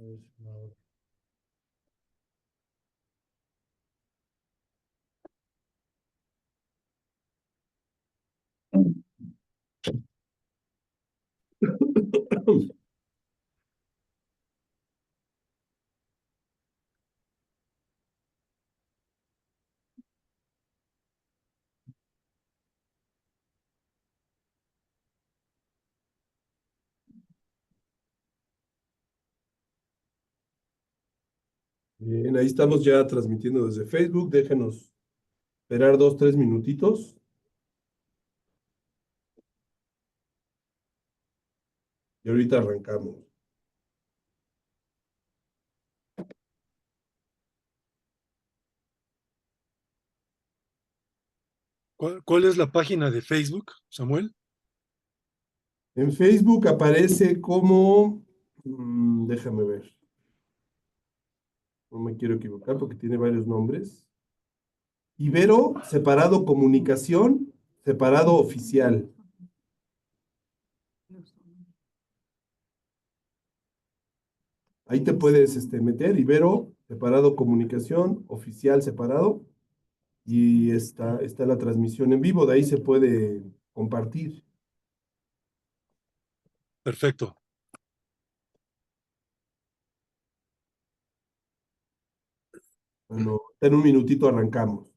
ver si me abre. Bien, ahí estamos ya transmitiendo desde Facebook. Déjenos esperar 2, 3 minutitos y ahorita arrancamos. ¿Cuál es la página de Facebook, Samuel? En Facebook aparece como, déjame ver, no me quiero equivocar porque tiene varios nombres. Ibero, separado comunicación, separado oficial. Ahí te puedes meter, Ibero, separado comunicación, oficial, separado. Y está la transmisión en vivo, de ahí se puede compartir. Perfecto. Bueno, en un minutito arrancamos.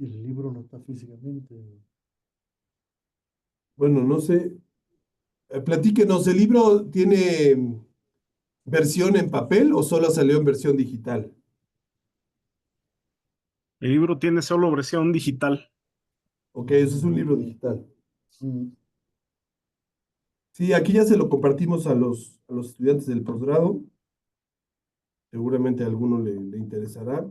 Y el libro no está físicamente. Bueno, no sé, platíquenos, ¿el libro tiene versión en papel o solo salió en versión digital? El libro tiene solo versión digital. Ok, eso es un libro digital. Mm, Sí, aquí ya se lo compartimos a los estudiantes del posgrado. Seguramente a alguno le interesará.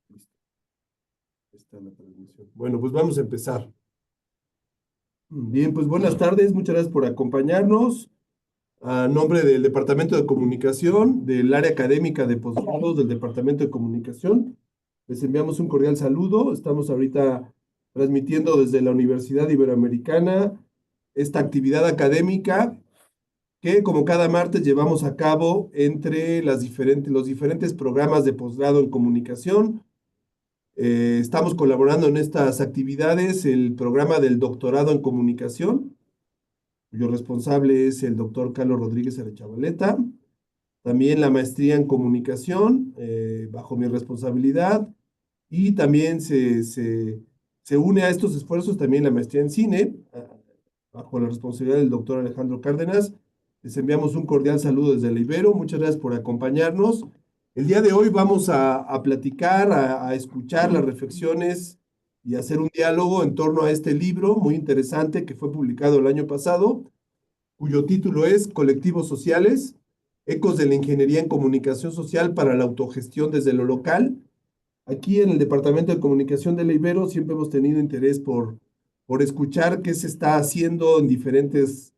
Listo, está la transmisión. Bueno, pues vamos a empezar. Bien, pues buenas tardes, muchas gracias por acompañarnos. A nombre del Departamento de Comunicación, del área académica de posgrados del Departamento de Comunicación, les enviamos un cordial saludo. Estamos ahorita transmitiendo desde la Universidad Iberoamericana esta actividad académica que, como cada martes, llevamos a cabo entre los diferentes programas de posgrado en comunicación. Estamos colaborando en estas actividades el programa del doctorado en comunicación, cuyo responsable es el doctor Carlos Rodríguez Arechavaleta. También la maestría en comunicación, bajo mi responsabilidad. Y también se une a estos esfuerzos también la maestría en cine, bajo la responsabilidad del doctor Alejandro Cárdenas. Les enviamos un cordial saludo desde el Ibero. Muchas gracias por acompañarnos. El día de hoy vamos a platicar, a escuchar las reflexiones y hacer un diálogo en torno a este libro muy interesante que fue publicado el año pasado, cuyo título es Colectivos Sociales, Ecos de la Ingeniería en Comunicación Social para la Autogestión desde lo Local. Aquí en el Departamento de Comunicación de la Ibero siempre hemos tenido interés por escuchar qué se está haciendo en diferentes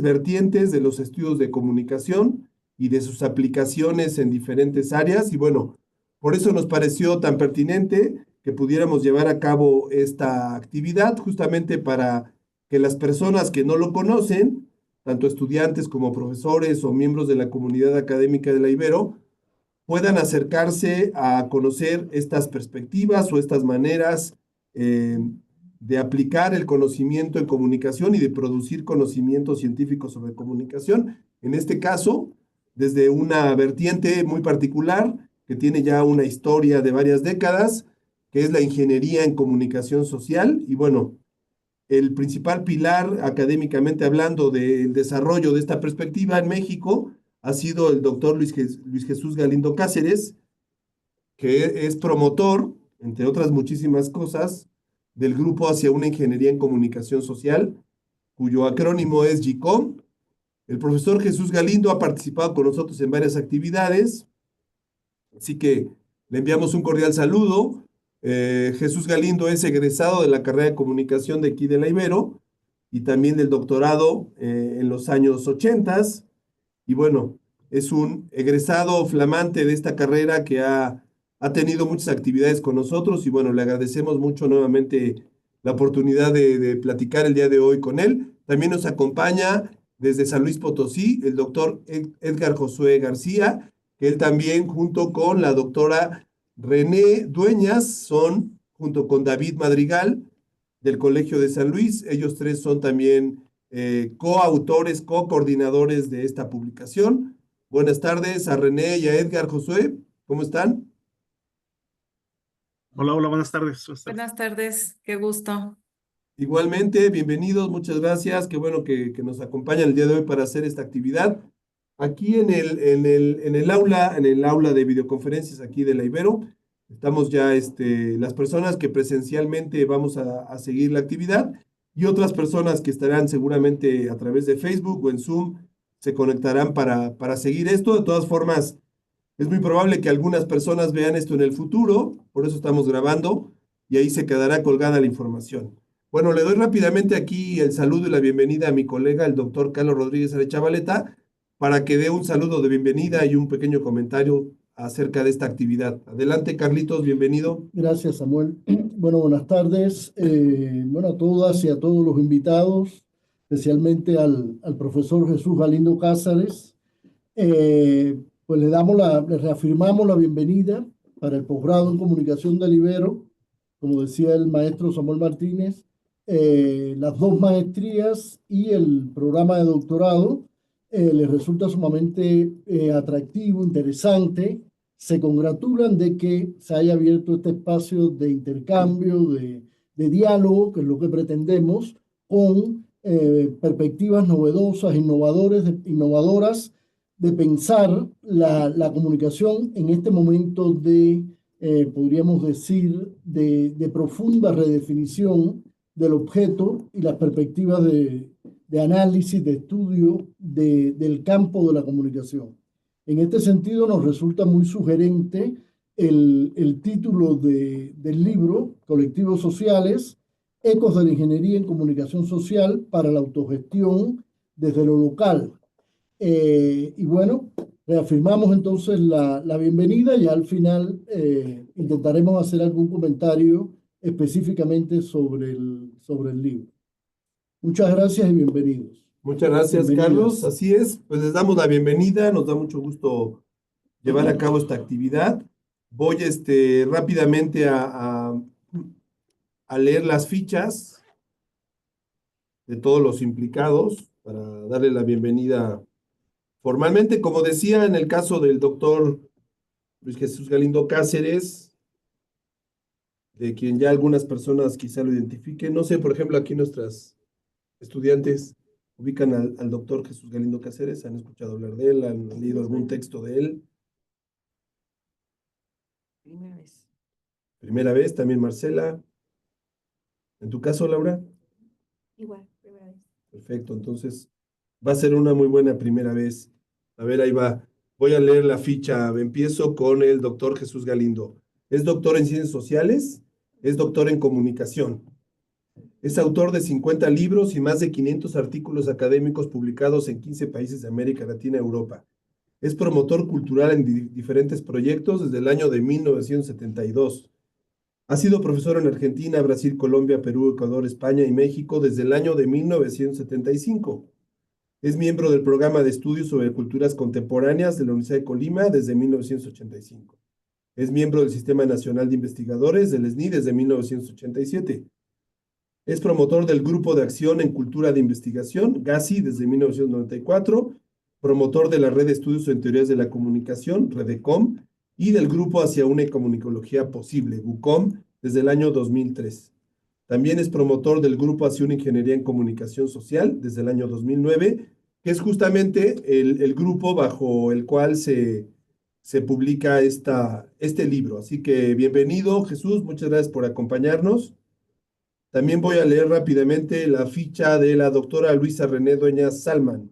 vertientes de los estudios de comunicación y de sus aplicaciones en diferentes áreas. Y bueno, por eso nos pareció tan pertinente que pudiéramos llevar a cabo esta actividad justamente para que las personas que no lo conocen, tanto estudiantes como profesores o miembros de la comunidad académica de la Ibero, puedan acercarse a conocer estas perspectivas o estas maneras eh, de aplicar el conocimiento en comunicación y de producir conocimiento científico sobre comunicación. En este caso, desde una vertiente muy particular que tiene ya una historia de varias décadas, que es la ingeniería en comunicación social. Y bueno, el principal pilar académicamente hablando del desarrollo de esta perspectiva en México ha sido el doctor Luis Jesús Galindo Cáceres, que es promotor, entre otras muchísimas cosas, del Grupo hacia una Ingeniería en Comunicación Social, cuyo acrónimo es GCOM. El profesor Jesús Galindo ha participado con nosotros en varias actividades, así que le enviamos un cordial saludo. Jesús Galindo es egresado de la carrera de comunicación de aquí de la Ibero y también del doctorado en los años 80. Y bueno, es un egresado flamante de esta carrera que ha tenido muchas actividades con nosotros y bueno, le agradecemos mucho nuevamente la oportunidad de platicar el día de hoy con él. También nos acompaña desde San Luis Potosí el doctor Edgar Josué García, que él también junto con la doctora René Dueñas son, junto con David Madrigal del Colegio de San Luis, ellos tres son también coautores, co-coordinadores de esta publicación. Buenas tardes a René y a Edgar Josué, ¿cómo están? Hola, hola, buenas tardes. Buenas tardes. Buenas tardes, qué gusto. Igualmente, bienvenidos, muchas gracias, qué bueno que nos acompañan el día de hoy para hacer esta actividad. Aquí en el aula de videoconferencias aquí de la Ibero, estamos ya las personas que presencialmente vamos a seguir la actividad y otras personas que estarán seguramente a través de Facebook o en Zoom se conectarán para seguir esto. De todas formas, es muy probable que algunas personas vean esto en el futuro, por eso estamos grabando y ahí se quedará colgada la información. Bueno, le doy rápidamente aquí el saludo y la bienvenida a mi colega, el doctor Carlos Rodríguez Arechavaleta, para que dé un saludo de bienvenida y un pequeño comentario acerca de esta actividad. Adelante, Carlitos, bienvenido. Gracias, Samuel. Bueno, buenas tardes. Bueno, a todas y a todos los invitados, especialmente al profesor Jesús Galindo Cázares. Pues le reafirmamos la bienvenida para el posgrado en comunicación del Ibero, como decía el maestro Samuel Martínez, las dos maestrías y el programa de doctorado les resulta sumamente atractivo, interesante. Se congratulan de que se haya abierto este espacio de intercambio, de diálogo, que es lo que pretendemos, con perspectivas novedosas, innovadoras, de pensar la comunicación en este momento podríamos decir, de profunda redefinición del objeto y las perspectivas de análisis, de estudio del campo de la comunicación. En este sentido, nos resulta muy sugerente el título del libro, Colectivos Sociales, Ecos de la Ingeniería en Comunicación Social para la Autogestión desde lo local. Y bueno, reafirmamos entonces la bienvenida y al final intentaremos hacer algún comentario específicamente sobre el libro. Muchas gracias y bienvenidos. Muchas gracias, Bienvenidos. Carlos. Así es, pues les damos la bienvenida, nos da mucho gusto llevar a cabo esta actividad. Voy rápidamente a leer las fichas de todos los implicados para darle la bienvenida formalmente. Como decía, en el caso del doctor Luis Jesús Galindo Cáceres, de quien ya algunas personas quizá lo identifiquen. No sé, por ejemplo, aquí nuestras estudiantes ubican al doctor Jesús Galindo Cáceres, han escuchado hablar de él, han leído algún texto de él. Primera vez. Primera vez, también Marcela. ¿En tu caso, Laura? Igual, primera vez. Perfecto, entonces va a ser una muy buena primera vez. A ver, ahí va. Voy a leer la ficha. Empiezo con el doctor Jesús Galindo. Es doctor en Ciencias Sociales, es doctor en Comunicación. Es autor de 50 libros y más de 500 artículos académicos publicados en 15 países de América Latina y Europa. Es promotor cultural en diferentes proyectos desde el año de 1972. Ha sido profesor en Argentina, Brasil, Colombia, Perú, Ecuador, España y México desde el año de 1975. Es miembro del programa de estudios sobre culturas contemporáneas de la Universidad de Colima desde 1985. Es miembro del Sistema Nacional de Investigadores del SNI desde 1987. Es promotor del Grupo de Acción en Cultura de Investigación, GACI, desde 1994, promotor de la Red de Estudios en Teorías de la Comunicación, REDECOM, y del Grupo hacia una Comunicología Posible, GUCOM, desde el año 2003. También es promotor del Grupo hacia una Ingeniería en Comunicación Social, desde el año 2009, que es justamente el grupo bajo el cual se publica este libro. Así que bienvenido, Jesús, muchas gracias por acompañarnos. También voy a leer rápidamente la ficha de la doctora Luisa René Dueñas Salman.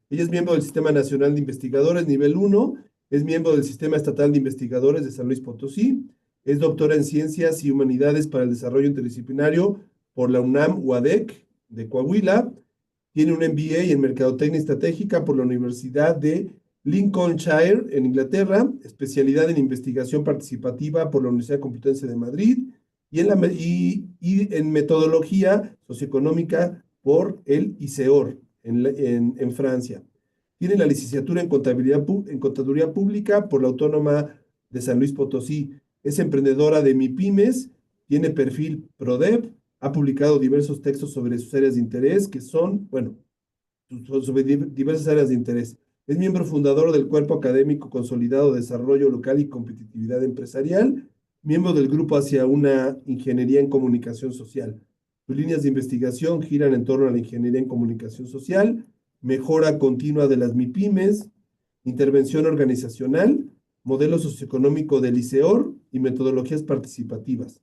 Ella es miembro del Sistema Nacional de Investigadores nivel 1, es miembro del Sistema Estatal de Investigadores de San Luis Potosí, es doctora en Ciencias y Humanidades para el Desarrollo Interdisciplinario por la UNAM UADEC de Coahuila, tiene un MBA en Mercadotecnia Estratégica por la Universidad de Lincolnshire en Inglaterra, especialidad en Investigación Participativa por la Universidad Complutense de Madrid y en Metodología Socioeconómica por el ICEOR en Francia. Tiene la licenciatura en Contaduría Pública por la Autónoma de San Luis Potosí. Es emprendedora de MIPYMES, tiene perfil PRODEP, ha publicado diversos textos sobre sus áreas de interés, que son, bueno, sobre diversas áreas de interés. Es miembro fundador del Cuerpo Académico Consolidado de Desarrollo Local y Competitividad Empresarial, miembro del Grupo hacia una Ingeniería en Comunicación Social. Sus líneas de investigación giran en torno a la ingeniería en comunicación social, mejora continua de las MIPYMES, intervención organizacional, modelo socioeconómico del ICEOR y metodologías participativas.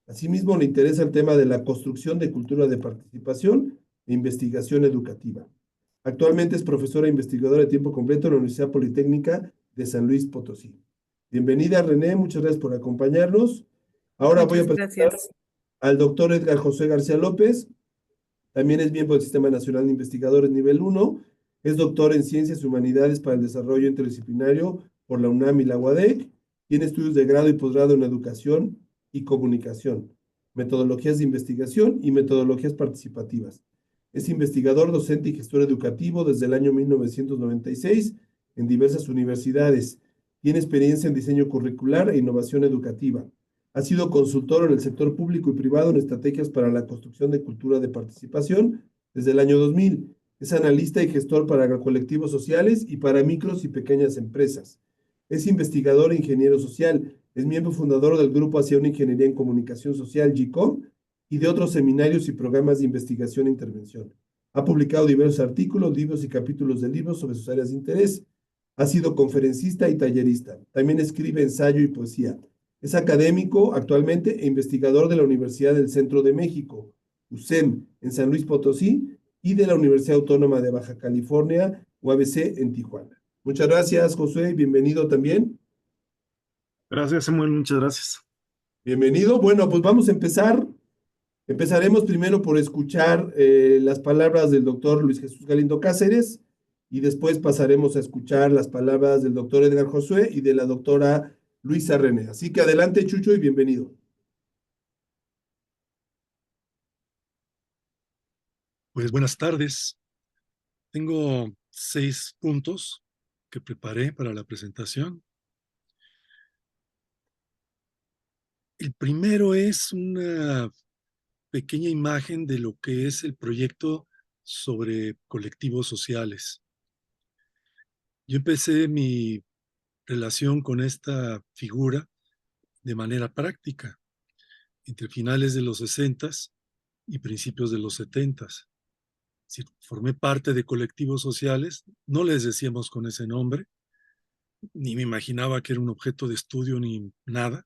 Asimismo, le interesa el tema de la construcción de cultura de participación e investigación educativa. Actualmente es profesora e investigadora de tiempo completo en la Universidad Politécnica de San Luis Potosí. Bienvenida, René, muchas gracias por acompañarnos. Ahora voy a Muchas presentar gracias. al doctor Edgar José García López. También es miembro del Sistema Nacional de Investigadores nivel 1. Es doctor en Ciencias y Humanidades para el Desarrollo Interdisciplinario por la UNAM y la UADEC. Tiene estudios de grado y posgrado en Educación y Comunicación, metodologías de investigación y metodologías participativas. Es investigador, docente y gestor educativo desde el año 1996 en diversas universidades. Tiene experiencia en diseño curricular e innovación educativa. Ha sido consultor en el sector público y privado en estrategias para la construcción de cultura de participación desde el año 2000. Es analista y gestor para colectivos sociales y para micros y pequeñas empresas. Es investigador e ingeniero social. Es miembro fundador del Grupo hacia una Ingeniería en Comunicación Social, GICOM, y de otros seminarios y programas de investigación e intervención. Ha publicado diversos artículos, libros y capítulos de libros sobre sus áreas de interés. Ha sido conferencista y tallerista. También escribe ensayo y poesía. Es académico actualmente e investigador de la Universidad del Centro de México, UCEM, en San Luis Potosí, y de la Universidad Autónoma de Baja California, UABC, en Tijuana. Muchas gracias, Josué, bienvenido también. Gracias, Samuel, muchas gracias. Bienvenido. Bueno, pues vamos a empezar. Empezaremos primero por escuchar las palabras del doctor Luis Jesús Galindo Cáceres y después pasaremos a escuchar las palabras del doctor Edgar Josué y de la doctora Luisa René. Así que adelante, Chucho, y bienvenido. Pues buenas tardes. Tengo 6 puntos que preparé para la presentación. El primero es una pequeña imagen de lo que es el proyecto sobre colectivos sociales. Yo empecé mi relación con esta figura de manera práctica, entre finales de los 60s y principios de los 70s. Es decir, formé parte de colectivos sociales, no les decíamos con ese nombre, ni me imaginaba que era un objeto de estudio ni nada.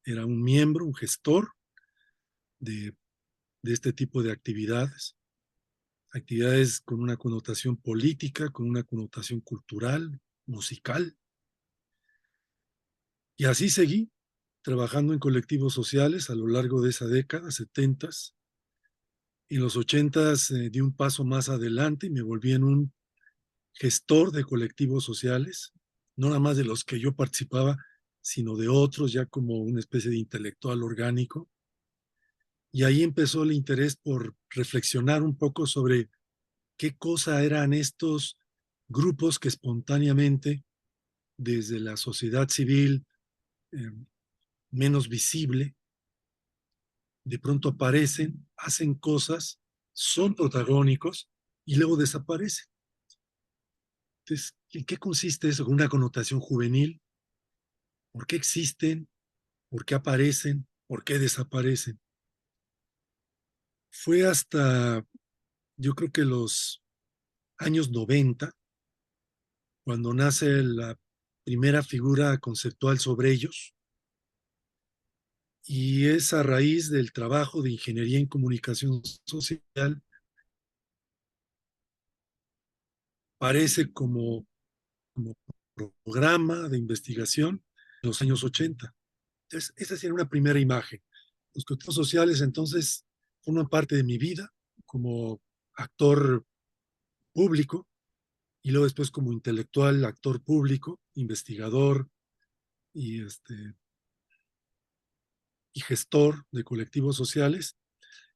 Era un miembro, un gestor de este tipo de actividades. Actividades con una connotación política, con una connotación cultural, musical. Y así seguí trabajando en colectivos sociales a lo largo de esa década, 70s. Y en los 80s di un paso más adelante y me volví en un gestor de colectivos sociales, no nada más de los que yo participaba, sino de otros, ya como una especie de intelectual orgánico. Y ahí empezó el interés por reflexionar un poco sobre qué cosa eran estos grupos que espontáneamente, desde la sociedad civil eh, menos visible, de pronto aparecen, hacen cosas, son protagónicos y luego desaparecen. Entonces, ¿en qué consiste eso? Con una connotación juvenil. ¿Por qué existen? ¿Por qué aparecen? ¿Por qué desaparecen? Fue hasta, yo creo que los años 90, cuando nace la primera figura conceptual sobre ellos, y es a raíz del trabajo de ingeniería en comunicación social, parece como programa de investigación en los años 80. Entonces, esa sería una primera imagen. Los colectivos sociales entonces forman parte de mi vida como actor público y luego después como intelectual, actor público, investigador y, y gestor de colectivos sociales.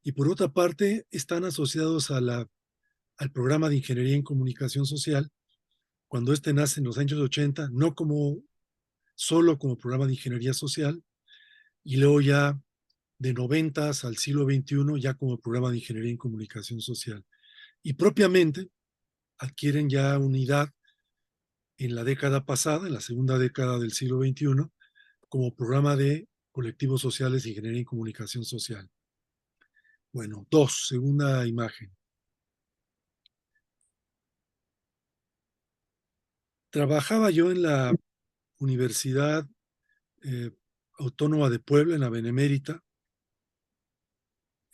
Y por otra parte, están asociados al programa de ingeniería en comunicación social, cuando este nace en los años 80, no como solo como programa de ingeniería social, y luego ya de 90 al siglo XXI ya como programa de ingeniería en comunicación social. Y propiamente adquieren ya unidad en la década pasada, en la segunda década del siglo XXI, como programa de colectivos sociales e ingeniería en comunicación social. Bueno, dos, segunda imagen. Trabajaba yo en la Universidad eh, Autónoma de Puebla, en la Benemérita,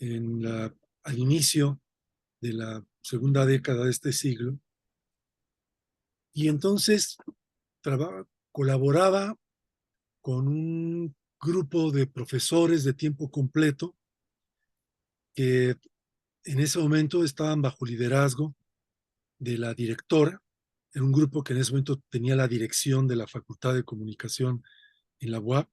al inicio de la segunda década de este siglo, y entonces colaboraba con un grupo de profesores de tiempo completo que en ese momento estaban bajo liderazgo de la directora. Era un grupo que en ese momento tenía la dirección de la Facultad de Comunicación en la UAP.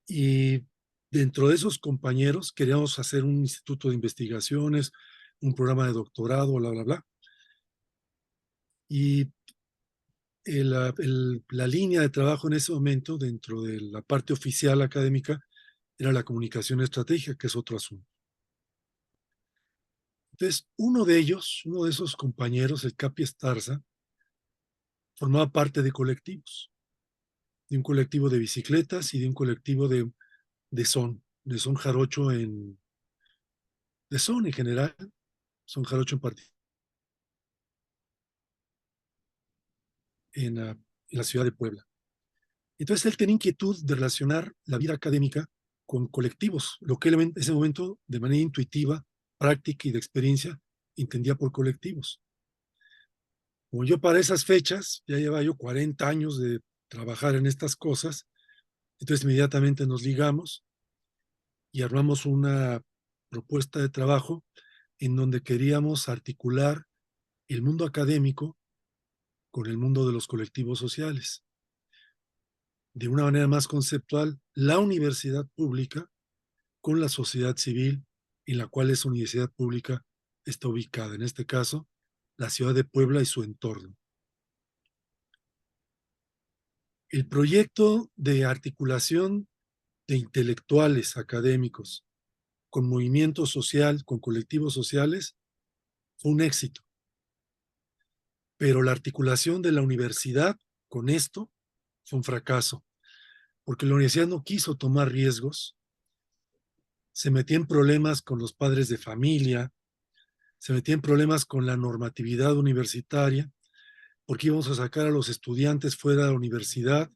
Y dentro de esos compañeros queríamos hacer un instituto de investigaciones, un programa de doctorado, bla, bla, bla. Y la línea de trabajo en ese momento, dentro de la parte oficial académica, era la comunicación estratégica, que es otro asunto. Entonces, uno de esos compañeros, el Capi Estarza, formaba parte de colectivos, de un colectivo de bicicletas y de un colectivo de son jarocho de son en general, son jarocho en particular, en la ciudad de Puebla. Entonces él tenía inquietud de relacionar la vida académica con colectivos, lo que él en ese momento, de manera intuitiva, práctica y de experiencia, entendía por colectivos. Como yo para esas fechas, ya llevaba yo 40 años de trabajar en estas cosas, entonces inmediatamente nos ligamos y armamos una propuesta de trabajo en donde queríamos articular el mundo académico con el mundo de los colectivos sociales. De una manera más conceptual, la universidad pública con la sociedad civil en la cual esa universidad pública está ubicada, en este caso, la ciudad de Puebla y su entorno. El proyecto de articulación de intelectuales académicos con movimiento social, con colectivos sociales, fue un éxito. Pero la articulación de la universidad con esto fue un fracaso, porque la universidad no quiso tomar riesgos, se metía en problemas con los padres de familia, se metía en problemas con la normatividad universitaria, porque íbamos a sacar a los estudiantes fuera de la universidad.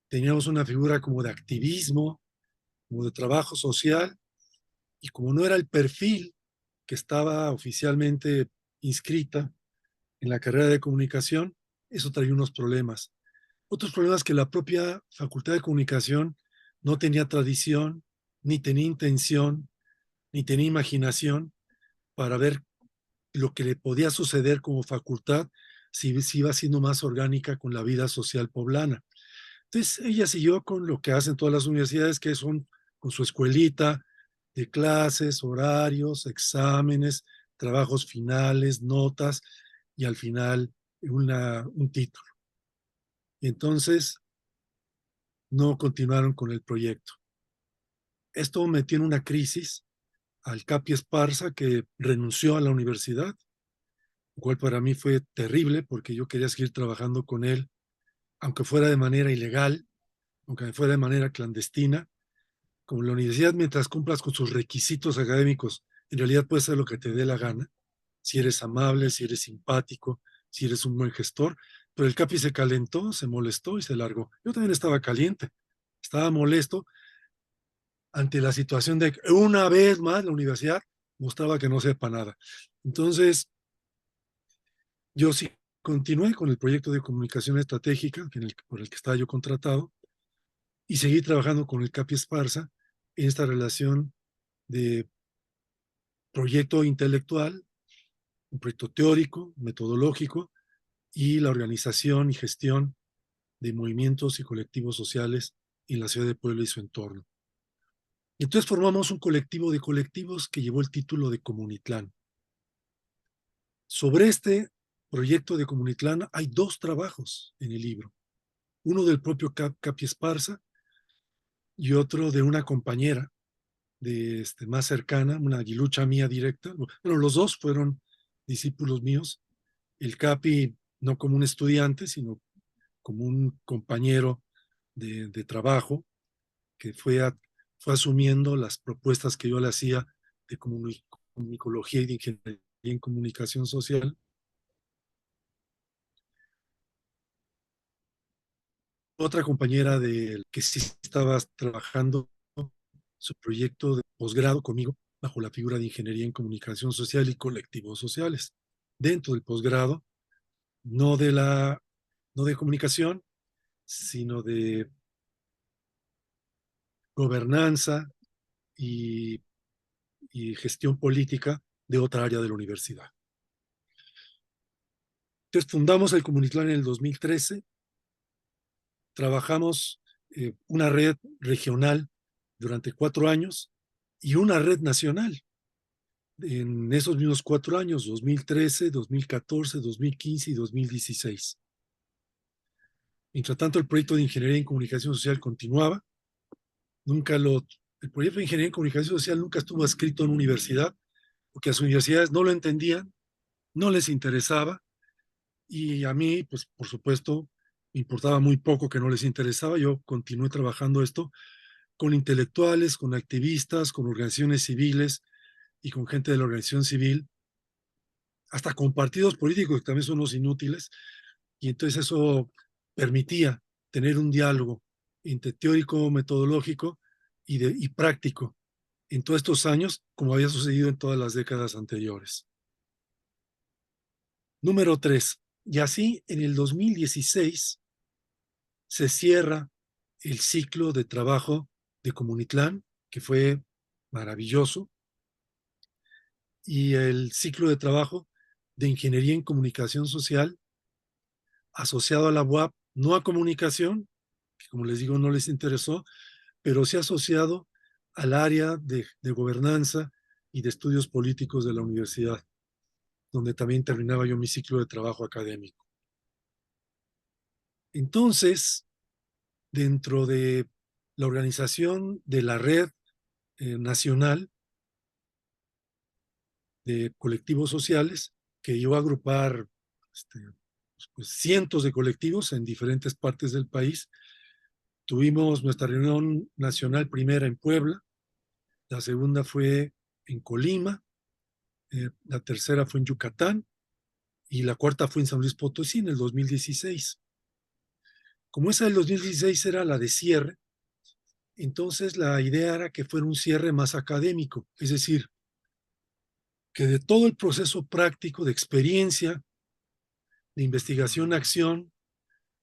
Teníamos una figura como de activismo, como de trabajo social, y como no era el perfil que estaba oficialmente inscrita en la carrera de comunicación, eso traía unos problemas. Otros problemas que la propia Facultad de Comunicación no tenía tradición, ni tenía intención, ni tenía imaginación para ver lo que le podía suceder como facultad si iba siendo más orgánica con la vida social poblana. Entonces ella siguió con lo que hacen todas las universidades, que son con su escuelita de clases, horarios, exámenes, trabajos finales, notas y al final un título. Y entonces no continuaron con el proyecto. Esto metió en una crisis al Capi Esparza, que renunció a la universidad, lo cual para mí fue terrible porque yo quería seguir trabajando con él, aunque fuera de manera ilegal, aunque fuera de manera clandestina. Como la universidad, mientras cumplas con sus requisitos académicos, en realidad puedes hacer lo que te dé la gana, si eres amable, si eres simpático, si eres un buen gestor, pero el Capi se calentó, se molestó y se largó. Yo también estaba caliente, estaba molesto ante la situación de que una vez más la universidad mostraba que no sepa nada. Entonces, yo sí continué con el proyecto de comunicación estratégica por el que estaba yo contratado y seguí trabajando con el Capi Esparza en esta relación de proyecto intelectual, un proyecto teórico, metodológico y la organización y gestión de movimientos y colectivos sociales en la ciudad de Puebla y su entorno. Entonces formamos un colectivo de colectivos que llevó el título de Comunitlán. Sobre este proyecto de Comunitlán hay 2 trabajos en el libro. Uno del propio Capi Esparza y otro de una compañera más cercana, una aguilucha mía directa. Bueno, los 2 fueron discípulos míos. El Capi no como un estudiante, sino como un compañero de trabajo que fue asumiendo las propuestas que yo le hacía de comunicología y de ingeniería en comunicación social. Otra compañera que sí estaba trabajando su proyecto de posgrado conmigo bajo la figura de ingeniería en comunicación social y colectivos sociales. Dentro del posgrado, no de comunicación, sino de gobernanza y gestión política de otra área de la universidad. Entonces fundamos el Comunitlán en el 2013, trabajamos una red regional durante 4 años y una red nacional en esos mismos 4 años, 2013, 2014, 2015 y 2016. Mientras tanto, el proyecto de Ingeniería en Comunicación Social continuaba. El proyecto de Ingeniería en Comunicación Social nunca estuvo adscrito en universidad, porque las universidades no lo entendían, no les interesaba, y a mí, pues por supuesto, me importaba muy poco que no les interesaba. Yo continué trabajando esto con intelectuales, con activistas, con organizaciones civiles y con gente de la organización civil, hasta con partidos políticos que también son los inútiles, y entonces eso permitía tener un diálogo entre teórico, metodológico y práctico en todos estos años, como había sucedido en todas las décadas anteriores. Número 3. Y así, en el 2016, se cierra el ciclo de trabajo de Comunitlán, que fue maravilloso, y el ciclo de trabajo de Ingeniería en Comunicación Social, asociado a la UAP, no a comunicación, que como les digo no les interesó, pero sí asociado al área de gobernanza y de estudios políticos de la universidad, donde también terminaba yo mi ciclo de trabajo académico. Entonces, dentro de la organización de la red nacional de colectivos sociales, que iba a agrupar pues, cientos de colectivos en diferentes partes del país, tuvimos nuestra reunión nacional primera en Puebla, la segunda fue en Colima, la tercera fue en Yucatán y la cuarta fue en San Luis Potosí en el 2016. Como esa del 2016 era la de cierre, entonces la idea era que fuera un cierre más académico, es decir, que de todo el proceso práctico de experiencia, de investigación-acción,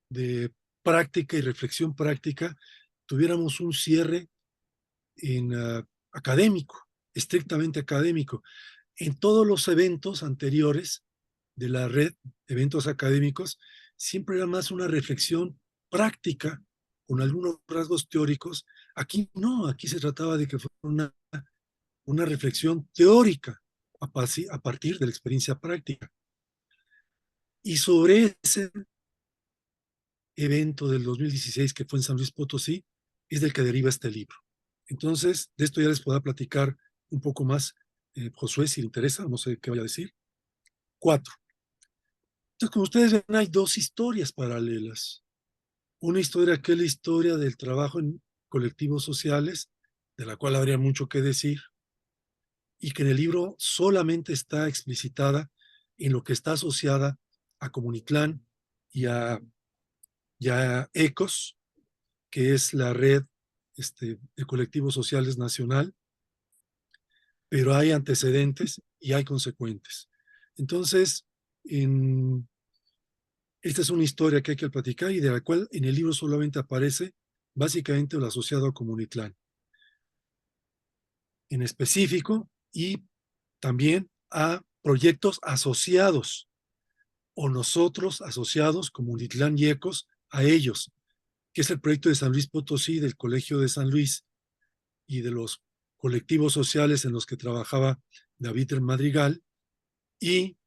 de práctica y reflexión práctica, tuviéramos un cierre académico, estrictamente académico. En todos los eventos anteriores de la red, eventos académicos, siempre era más una reflexión práctica con algunos rasgos teóricos. Aquí no, aquí se trataba de que fuera una reflexión teórica a partir de la experiencia práctica. Y sobre ese evento del 2016 que fue en San Luis Potosí, es del que deriva este libro. Entonces, de esto ya les puedo platicar un poco más, Josué, si le interesa, no sé qué vaya a decir. 4. Entonces, como ustedes ven, hay 2 historias paralelas. Una historia que es la historia del trabajo en colectivos sociales, de la cual habría mucho que decir, y que en el libro solamente está explicitada en lo que está asociada a Comunitlán y a ECOS, que es la red de colectivos sociales nacional, pero hay antecedentes y hay consecuentes. Entonces, esta es una historia que hay que platicar y de la cual en el libro solamente aparece básicamente lo asociado a Comunitlán en específico y también a proyectos asociados o nosotros asociados, Comunitlán y ECOS, a ellos, que es el proyecto de San Luis Potosí, del Colegio de San Luis y de los colectivos sociales en los que trabajaba David del Madrigal, y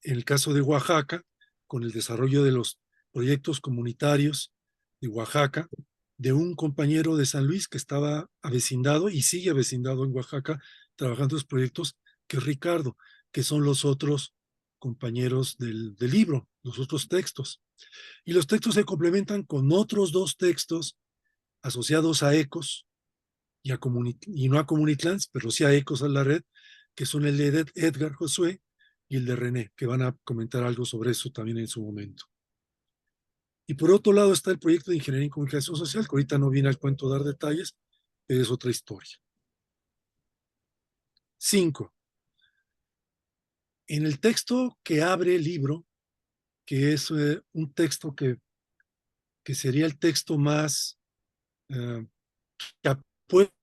en el caso de Oaxaca, con el desarrollo de los proyectos comunitarios de Oaxaca, de un compañero de San Luis que estaba avecindado y sigue avecindado en Oaxaca, trabajando en los proyectos, que es Ricardo, que son los otros compañeros del libro, los otros textos. Y los textos se complementan con otros dos textos asociados a ECOS y no a Comunitlán, pero sí a ECOS a la red, que son el de Edgar Josué y el de René, que van a comentar algo sobre eso también en su momento. Y por otro lado está el proyecto de Ingeniería en Comunicación Social, que ahorita no viene al cuento dar detalles, pero es otra historia. 5. En el texto que abre el libro, que es un texto que sería el texto más que apuesta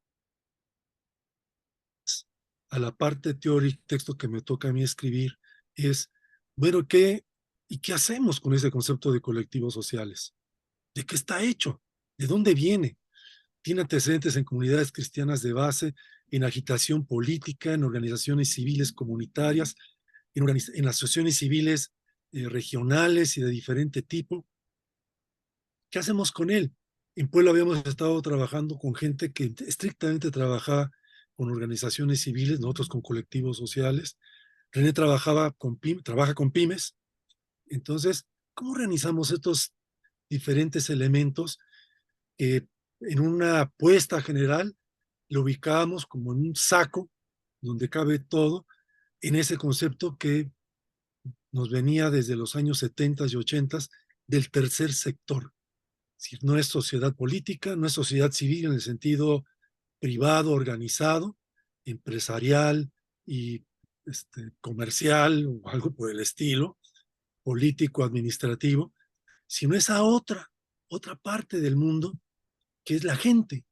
a la parte teórica, texto que me toca a mí escribir, es, bueno, ¿qué hacemos con ese concepto de colectivos sociales? ¿De qué está hecho? ¿De dónde viene? Tiene antecedentes en comunidades cristianas de base, en agitación política, en organizaciones civiles comunitarias, en asociaciones civiles regionales y de diferente tipo. ¿Qué hacemos con él? En Puebla habíamos estado trabajando con gente que estrictamente trabajaba con organizaciones civiles, nosotros con colectivos sociales. René trabaja con pymes. Entonces, ¿cómo organizamos estos diferentes elementos que en una apuesta general lo ubicábamos como en un saco donde cabe todo, en ese concepto que nos venía desde los años 70 y 80 del tercer sector? Es decir, no es sociedad política, no es sociedad civil en el sentido privado, organizado, empresarial y comercial o algo por el estilo, político, administrativo, sino esa otra parte del mundo que es la gente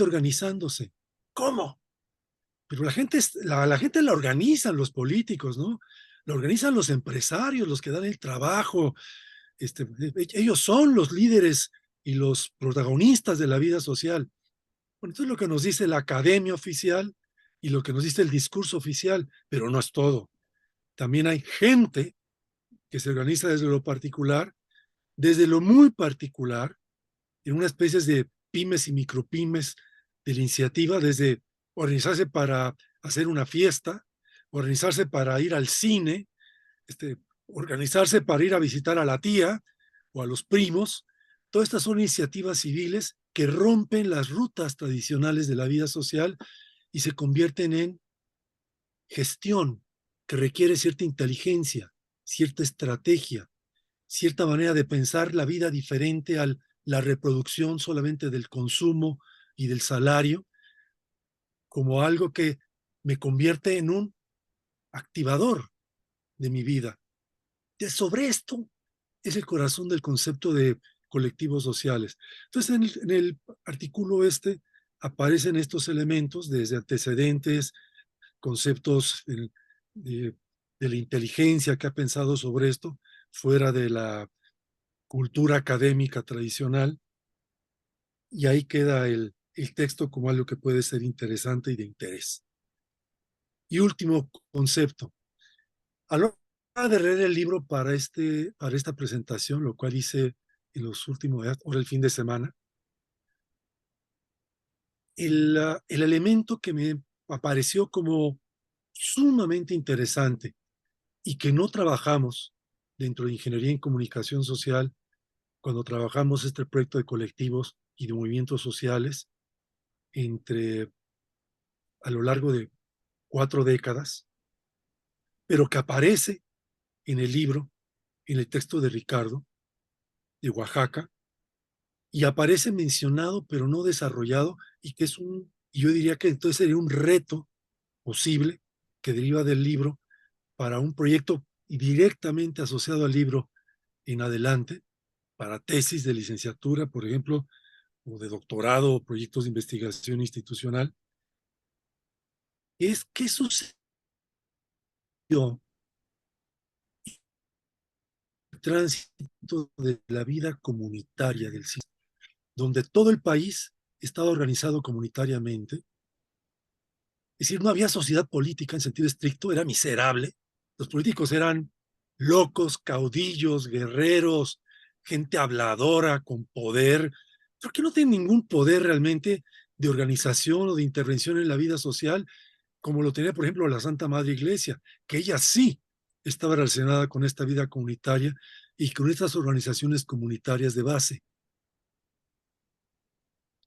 organizándose. ¿Cómo? Pero la gente la organizan los políticos, ¿no? La organizan los empresarios, los que dan el trabajo. Ellos son los líderes y los protagonistas de la vida social. Bueno, esto es lo que nos dice la academia oficial y lo que nos dice el discurso oficial, pero no es todo. También hay gente que se organiza desde lo particular, desde lo muy particular, en una especie de pymes y micropymes de la iniciativa, desde organizarse para hacer una fiesta, organizarse para ir al cine, organizarse para ir a visitar a la tía o a los primos. Todas estas son iniciativas civiles que rompen las rutas tradicionales de la vida social y se convierten en gestión que requiere cierta inteligencia, cierta estrategia, cierta manera de pensar la vida diferente a la reproducción solamente del consumo y del salario, como algo que me convierte en un activador de mi vida. Sobre esto es el corazón del concepto de colectivos sociales. Entonces, en el artículo aparecen estos elementos desde antecedentes, conceptos de la inteligencia que ha pensado sobre esto, fuera de la cultura académica tradicional, y ahí queda el texto como algo que puede ser interesante y de interés. Y último concepto. A la hora de leer el libro para esta presentación, lo cual hice en los últimos días, o el fin de semana, el elemento que me apareció como sumamente interesante y que no trabajamos dentro de Ingeniería en Comunicación Social cuando trabajamos este proyecto de colectivos y de movimientos sociales a lo largo de 4 décadas, pero que aparece en el libro, en el texto de Ricardo, de Oaxaca, y aparece mencionado pero no desarrollado, y que yo diría que entonces sería un reto posible que deriva del libro para un proyecto directamente asociado al libro en adelante, para tesis de licenciatura, por ejemplo, o de doctorado o proyectos de investigación institucional, es qué sucedió el tránsito de la vida comunitaria del siglo, donde todo el país estaba organizado comunitariamente. Es decir, no había sociedad política en sentido estricto, era miserable. Los políticos eran locos, caudillos, guerreros, gente habladora, con poder, pero que no tienen ningún poder realmente de organización o de intervención en la vida social, como lo tenía, por ejemplo, la Santa Madre Iglesia, que ella sí estaba relacionada con esta vida comunitaria y con estas organizaciones comunitarias de base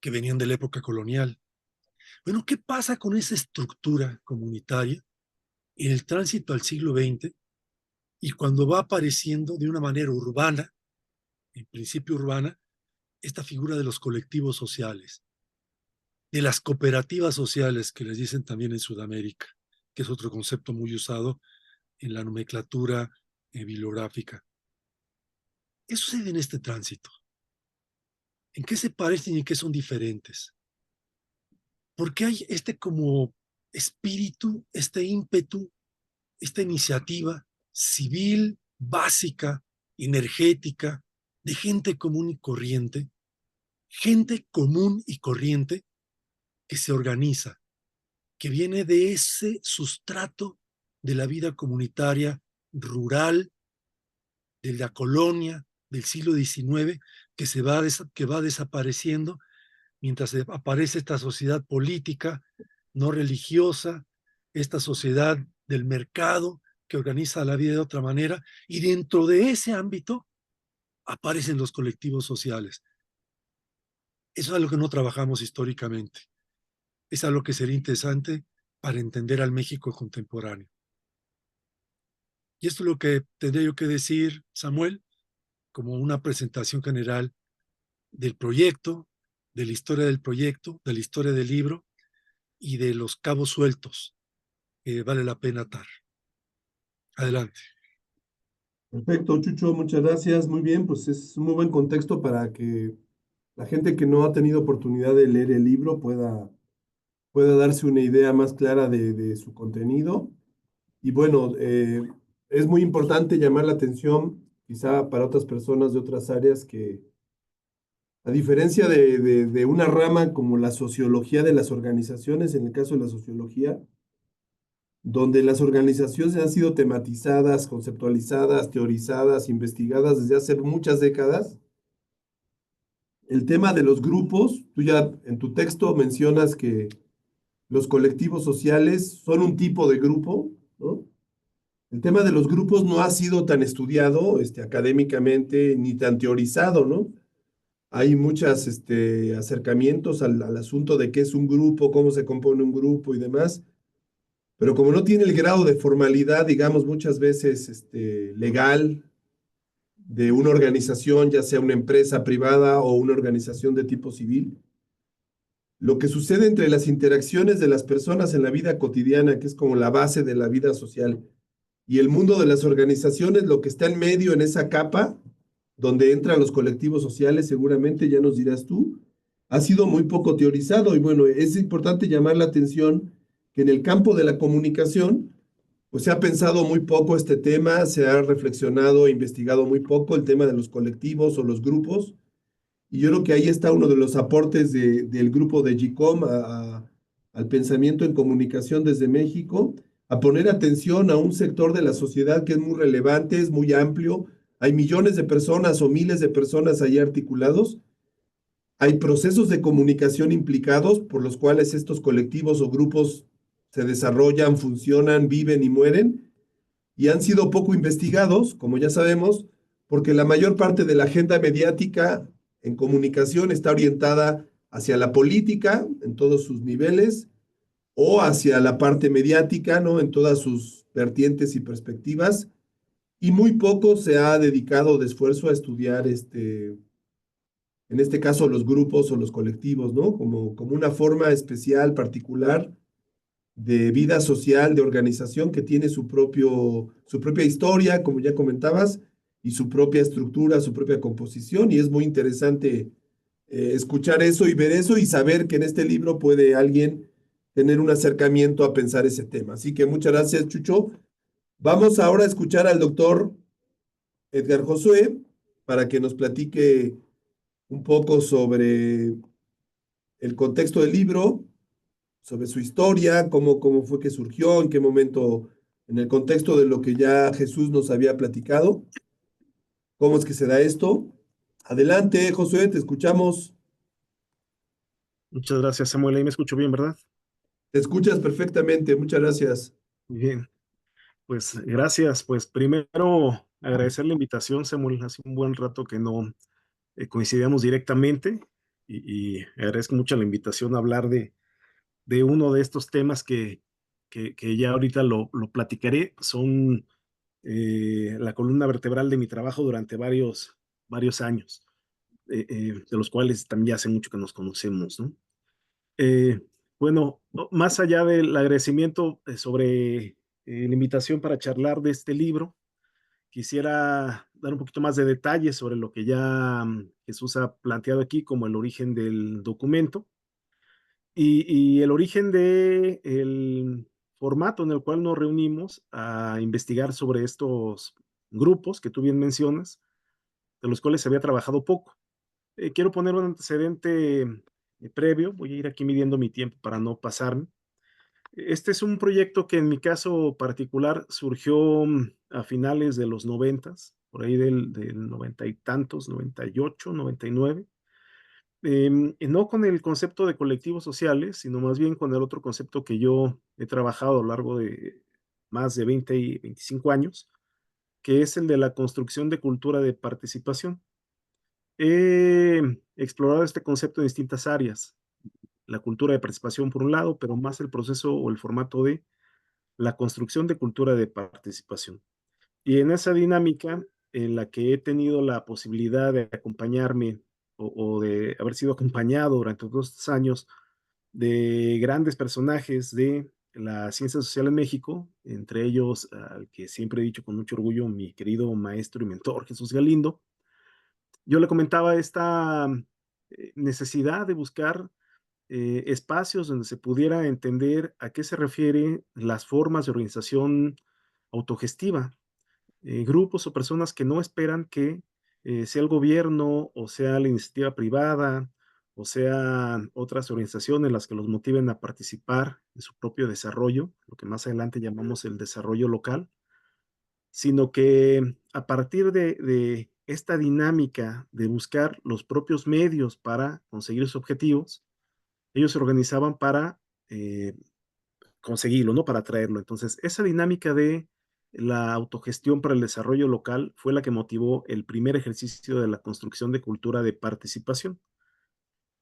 que venían de la época colonial. Bueno, ¿qué pasa con esa estructura comunitaria en el tránsito al siglo XX y cuando va apareciendo de una manera urbana, en principio urbana, esta figura de los colectivos sociales, de las cooperativas sociales que les dicen también en Sudamérica, que es otro concepto muy usado en la nomenclatura bibliográfica? ¿Qué sucede en este tránsito? ¿En qué se parecen y en qué son diferentes? ¿Por qué hay este como espíritu, este ímpetu, esta iniciativa civil, básica, energética, de gente común y corriente que se organiza, que viene de ese sustrato de la vida comunitaria rural, de la colonia del siglo XIX, que va desapareciendo mientras aparece esta sociedad política, no religiosa, esta sociedad del mercado que organiza la vida de otra manera, y dentro de ese ámbito aparecen los colectivos sociales. Eso es algo que no trabajamos históricamente. Es algo que sería interesante para entender al México contemporáneo. Y esto es lo que tendría yo que decir, Samuel, como una presentación general del proyecto, de la historia del proyecto, de la historia del libro y de los cabos sueltos que vale la pena atar. Adelante. Perfecto, Chucho, muchas gracias. Muy bien, pues es un muy buen contexto para que la gente que no ha tenido oportunidad de leer el libro pueda darse una idea más clara de su contenido. Y bueno, es muy importante llamar la atención, quizá para otras personas de otras áreas, que a diferencia de una rama como la sociología de las organizaciones, en el caso de la sociología, donde las organizaciones han sido tematizadas, conceptualizadas, teorizadas, investigadas desde hace muchas décadas, el tema de los grupos, tú ya en tu texto mencionas que los colectivos sociales son un tipo de grupo, ¿no? El tema de los grupos no ha sido tan estudiado académicamente ni tan teorizado, ¿no? Hay muchos acercamientos al asunto de qué es un grupo, cómo se compone un grupo y demás, pero como no tiene el grado de formalidad, digamos, muchas veces legal de una organización, ya sea una empresa privada o una organización de tipo civil, lo que sucede entre las interacciones de las personas en la vida cotidiana, que es como la base de la vida social, y el mundo de las organizaciones, lo que está en medio en esa capa, donde entran los colectivos sociales, seguramente ya nos dirás tú, ha sido muy poco teorizado y bueno, es importante llamar la atención que en el campo de la comunicación, pues se ha pensado muy poco este tema, se ha reflexionado e investigado muy poco el tema de los colectivos o los grupos, y yo creo que ahí está uno de los aportes del grupo de GICOM al pensamiento en comunicación desde México, a poner atención a un sector de la sociedad que es muy relevante, es muy amplio, hay millones de personas o miles de personas ahí articulados, hay procesos de comunicación implicados por los cuales estos colectivos o grupos se desarrollan, funcionan, viven y mueren, y han sido poco investigados, como ya sabemos, porque la mayor parte de la agenda mediática en comunicación está orientada hacia la política en todos sus niveles o hacia la parte mediática, ¿no? En todas sus vertientes y perspectivas, y muy poco se ha dedicado de esfuerzo a estudiar en este caso los grupos o los colectivos, ¿no? Como una forma especial, particular de vida social, de organización que tiene su propia historia, como ya comentabas, y su propia estructura, su propia composición, y es muy interesante escuchar eso y ver eso y saber que en este libro puede alguien tener un acercamiento a pensar ese tema. Así que muchas gracias, Chucho. Vamos ahora a escuchar al doctor Edgar Josué para que nos platique un poco sobre el contexto del libro, sobre su historia, cómo fue que surgió, en qué momento, en el contexto de lo que ya Jesús nos había platicado, cómo es que se da esto. Adelante, Josué, te escuchamos. Muchas gracias, Samuel. Ahí me escucho bien, ¿verdad? Te escuchas perfectamente, muchas gracias. Muy bien. Pues gracias. Pues primero agradecer la invitación, Samuel. Hace un buen rato que no coincidíamos directamente y agradezco mucho la invitación a hablar de uno de estos temas que ya ahorita lo platicaré. Son la columna vertebral de mi trabajo durante varios años, de los cuales también ya hace mucho que nos conocemos, ¿no? Eh, bueno, más allá del agradecimiento sobre la invitación para charlar de este libro, quisiera dar un poquito más de detalles sobre lo que ya Jesús ha planteado aquí como el origen del documento y el origen del formato en el cual nos reunimos a investigar sobre estos grupos que tú bien mencionas, de los cuales se había trabajado poco. Quiero poner un antecedente previo, voy a ir aquí midiendo mi tiempo para no pasarme. Este es un proyecto que en mi caso particular surgió a finales de los noventas, por ahí del noventa y tantos, 98, 99. Y no con el concepto de colectivos sociales, sino más bien con el otro concepto que yo he trabajado a lo largo de más de 20 y 25 años, que es el de la construcción de cultura de participación. He explorado este concepto en distintas áreas, la cultura de participación por un lado, pero más el proceso o el formato de la construcción de cultura de participación. Y en esa dinámica en la que he tenido la posibilidad de acompañarme o de haber sido acompañado durante todos estos años de grandes personajes de la ciencia social en México, entre ellos al que siempre he dicho con mucho orgullo, mi querido maestro y mentor Jesús Galindo, yo le comentaba esta necesidad de buscar espacios donde se pudiera entender a qué se refiere las formas de organización autogestiva, grupos o personas que no esperan que sea el gobierno o sea la iniciativa privada o sean otras organizaciones las que los motiven a participar en su propio desarrollo, lo que más adelante llamamos el desarrollo local, sino que a partir de esta dinámica de buscar los propios medios para conseguir sus objetivos, ellos se organizaban para eh, conseguirlo, ¿no? Para traerlo. Entonces, esa dinámica de la autogestión para el desarrollo local fue la que motivó el primer ejercicio de la construcción de cultura de participación.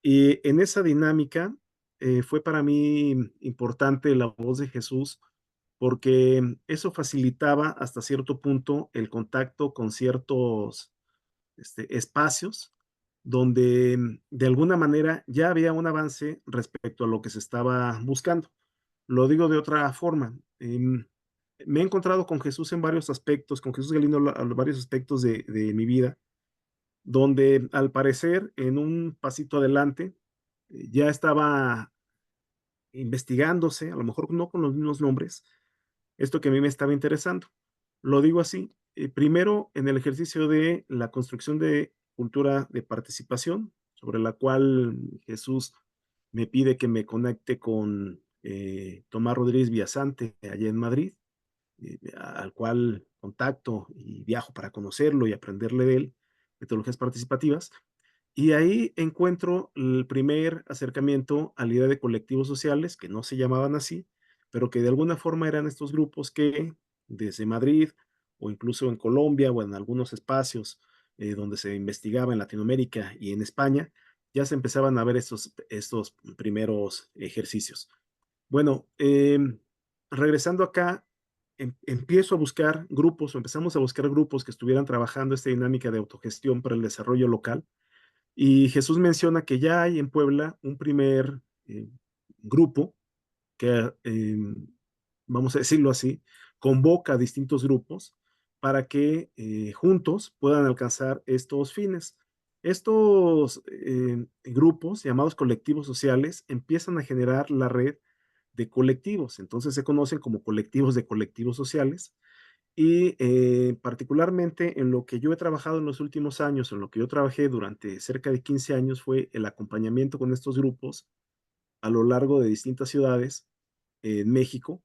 Y en esa dinámica fue para mí importante la voz de Jesús porque eso facilitaba hasta cierto punto el contacto con ciertos espacios donde de alguna manera ya había un avance respecto a lo que se estaba buscando. Lo digo de otra forma. Me he encontrado con Jesús en varios aspectos, con Jesús Galindo en varios aspectos de mi vida, donde al parecer en un pasito adelante ya estaba investigándose, a lo mejor no con los mismos nombres, esto que a mí me estaba interesando. Lo digo así, primero en el ejercicio de la construcción de cultura de participación, sobre la cual Jesús me pide que me conecte con Tomás Rodríguez Villasante, allá en Madrid, al cual contacto y viajo para conocerlo y aprenderle de él, metodologías participativas. Y ahí encuentro el primer acercamiento a la idea de colectivos sociales, que no se llamaban así, pero que de alguna forma eran estos grupos que desde Madrid o incluso en Colombia o en algunos espacios donde se investigaba en Latinoamérica y en España, ya se empezaban a ver estos primeros ejercicios. Bueno, regresando acá, empiezo a buscar grupos o empezamos a buscar grupos que estuvieran trabajando esta dinámica de autogestión para el desarrollo local Y Jesús menciona que ya hay en Puebla un primer grupo que, vamos a decirlo así, convoca a distintos grupos para que juntos puedan alcanzar estos fines. Estos grupos, llamados colectivos sociales, empiezan a generar la red de colectivos. Entonces se conocen como colectivos de colectivos sociales. Y particularmente en lo que yo he trabajado en los últimos años, en lo que yo trabajé durante cerca de 15 años, fue el acompañamiento con estos grupos a lo largo de distintas ciudades en México,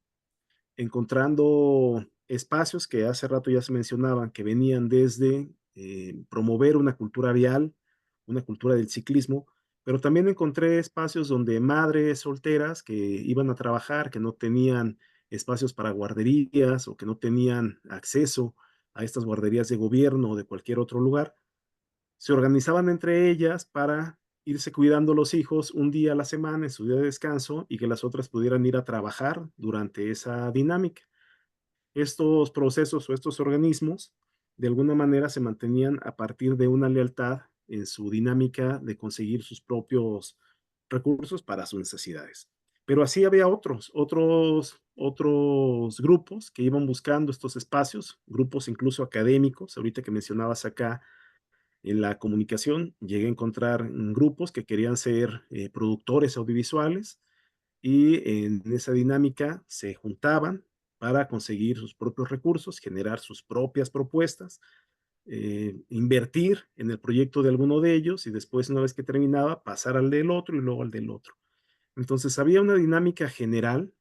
encontrando espacios que hace rato ya se mencionaban, que venían desde promover una cultura vial, una cultura del ciclismo, pero también encontré espacios donde madres solteras que iban a trabajar, que no tenían espacios para guarderías o que no tenían acceso a estas guarderías de gobierno o de cualquier otro lugar, se organizaban entre ellas para irse cuidando los hijos un día a la semana en su día de descanso y que las otras pudieran ir a trabajar durante esa dinámica. Estos procesos o estos organismos de alguna manera se mantenían a partir de una lealtad en su dinámica de conseguir sus propios recursos para sus necesidades. Pero así había otros grupos que iban buscando estos espacios, grupos incluso académicos. Ahorita que mencionabas acá en la comunicación, llegué a encontrar grupos que querían ser productores audiovisuales y en esa dinámica se juntaban para conseguir sus propios recursos, generar sus propias propuestas, invertir en el proyecto de alguno de ellos y después, una vez que terminaba, pasar al del otro y luego al del otro. Entonces había una dinámica general